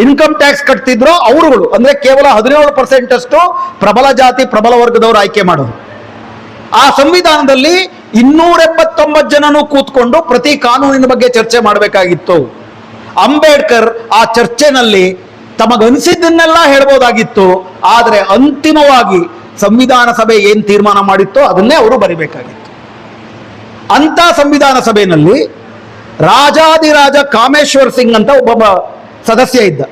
ಇನ್ಕಮ್ ಟ್ಯಾಕ್ಸ್ ಕಟ್ತಿದ್ರೋ ಅವರುಗಳು, ಅಂದ್ರೆ ಕೇವಲ 17% ಅಷ್ಟು ಪ್ರಬಲ ಜಾತಿ, ಪ್ರಬಲ ವರ್ಗದವರು ಆಯ್ಕೆ ಮಾಡೋದು. ಆ ಸಂವಿಧಾನದಲ್ಲಿ 289 ಜನನು ಕೂತ್ಕೊಂಡು ಪ್ರತಿ ಕಾನೂನಿನ ಬಗ್ಗೆ ಚರ್ಚೆ ಮಾಡಬೇಕಾಗಿತ್ತು. ಅಂಬೇಡ್ಕರ್ ಆ ಚರ್ಚೆನಲ್ಲಿ ತಮಗನಿಸಿದ್ದನ್ನೆಲ್ಲ ಹೇಳ್ಬೋದಾಗಿತ್ತು, ಆದರೆ ಅಂತಿಮವಾಗಿ ಸಂವಿಧಾನ ಸಭೆ ಏನ್ ತೀರ್ಮಾನ ಮಾಡಿತ್ತೋ ಅದನ್ನೇ ಅವರು ಬರಿಬೇಕಾಗಿತ್ತು. ಅಂತ ಸಂವಿಧಾನ ಸಭೆಯಲ್ಲಿ ರಾಜಾದಿರಾಜ ಕಾಮೇಶ್ವರ್ ಸಿಂಗ್ ಅಂತ ಒಬ್ಬ ಸದಸ್ಯ ಇದ್ದ.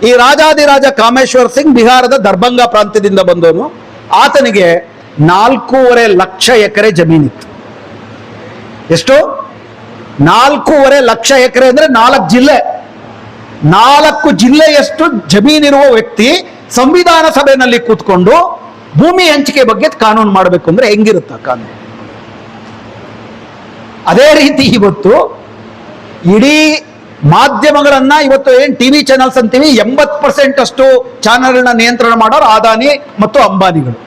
ಈ ರಾಜಾದಿರಾಜ ಕಾಮೇಶ್ವರ್ ಸಿಂಗ್ ಬಿಹಾರದ ದರ್ಭಂಗ ಪ್ರಾಂತ್ಯದಿಂದ ಬಂದವನು. ಆತನಿಗೆ 4.5 ಲಕ್ಷ ಎಕರೆ ಜಮೀನಿತ್ತು. ಎಷ್ಟು? 4.5 ಲಕ್ಷ ಎಕರೆ ಅಂದ್ರೆ 4 ಜಿಲ್ಲೆ. 4 ಜಿಲ್ಲೆಯಷ್ಟು ಜಮೀನಿರುವ ವ್ಯಕ್ತಿ ಸಂವಿಧಾನ ಸಭೆಯಲ್ಲಿ ಕೂತ್ಕೊಂಡು ಭೂಮಿ ಹಂಚಿಕೆ ಬಗ್ಗೆ ಕಾನೂನು ಮಾಡಬೇಕು ಅಂದ್ರೆ ಹೆಂಗಿರುತ್ತ ಕಾನೂನು? ಅದೇ ರೀತಿ ಇವತ್ತು ಇಡೀ ಮಾಧ್ಯಮಗಳನ್ನ, ಇವತ್ತು ಏನ್ ಟಿವಿ ಚಾನೆಲ್ಸ್ ಅಂತೀವಿ, 80% ಅಷ್ಟು ಚಾನೆಲ್ನ ನಿಯಂತ್ರಣ ಮಾಡೋರು ಅದಾನಿ ಮತ್ತು ಅಂಬಾನಿಗಳು.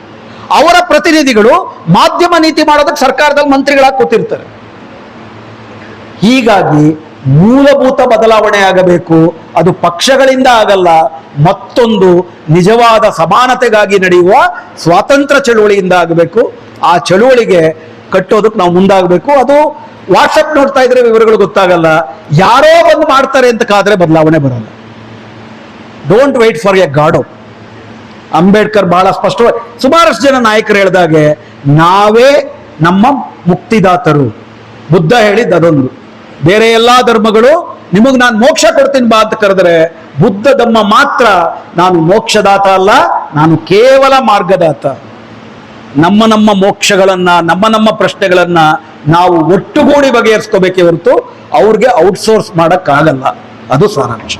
ಅವರ ಪ್ರತಿನಿಧಿಗಳು ಮಾಧ್ಯಮ ನೀತಿ ಮಾಡೋದಕ್ಕೆ ಸರ್ಕಾರದಲ್ಲಿ ಮಂತ್ರಿಗಳಾಗಿ ಕೂತಿರ್ತಾರೆ. ಹೀಗಾಗಿ ಮೂಲಭೂತ ಬದಲಾವಣೆ ಆಗಬೇಕು. ಅದು ಪಕ್ಷಗಳಿಂದ ಆಗಲ್ಲ, ಮತ್ತೊಂದು ನಿಜವಾದ ಸಮಾನತೆಗಾಗಿ ನಡೆಯುವ ಸ್ವಾತಂತ್ರ್ಯ ಚಳುವಳಿಯಿಂದ ಆಗಬೇಕು. ಆ ಚಳುವಳಿಗೆ ಕಟ್ಟೋದಕ್ಕೆ ನಾವು ಮುಂದಾಗಬೇಕು. ಅದು ವಾಟ್ಸಪ್ ನೋಡ್ತಾ ಇದ್ರೆ ವಿವರಗಳು ಗೊತ್ತಾಗಲ್ಲ, ಯಾರೋ ಬಂದು ಮಾಡ್ತಾರೆ ಅಂತ ಕಾದ್ರೆ ಬದಲಾವಣೆ ಬರಲ್ಲ. Don't wait for a god. Ambedkar ಬಹಳ ಸ್ಪಷ್ಟವಾಗಿ, ಸುಮಾರಷ್ಟು ಜನ ನಾಯಕರು ಹೇಳಿದಾಗೆ, ನಾವೇ ನಮ್ಮ ಮುಕ್ತಿದಾತರು. ಬುದ್ಧ ಹೇಳಿದ್ದು ಅದೊಂದು. ಬೇರೆ ಎಲ್ಲಾ ಧರ್ಮಗಳು ನಿಮಗ್ ನಾನು ಮೋಕ್ಷ ಕೊಡ್ತೀನಿ ಬಾ ಅಂತ ಕರೆದ್ರೆ, ಬುದ್ಧ ಧಮ್ಮ ಮಾತ್ರ ನಾನು ಮೋಕ್ಷದಾತ ಅಲ್ಲ, ನಾನು ಕೇವಲ ಮಾರ್ಗದಾತ. ನಮ್ಮ ಮೋಕ್ಷಗಳನ್ನ, ನಮ್ಮ ಪ್ರಶ್ನೆಗಳನ್ನ ನಾವು ಒಟ್ಟುಗೂಡಿ ಬಗೆಹರಿಸ್ಕೋಬೇಕೇ ಹೊರತು ಅವ್ರಿಗೆ ಔಟ್ಸೋರ್ಸ್ ಮಾಡಕ್ಕಾಗಲ್ಲ. ಅದು ಸಾರಾಂಶ.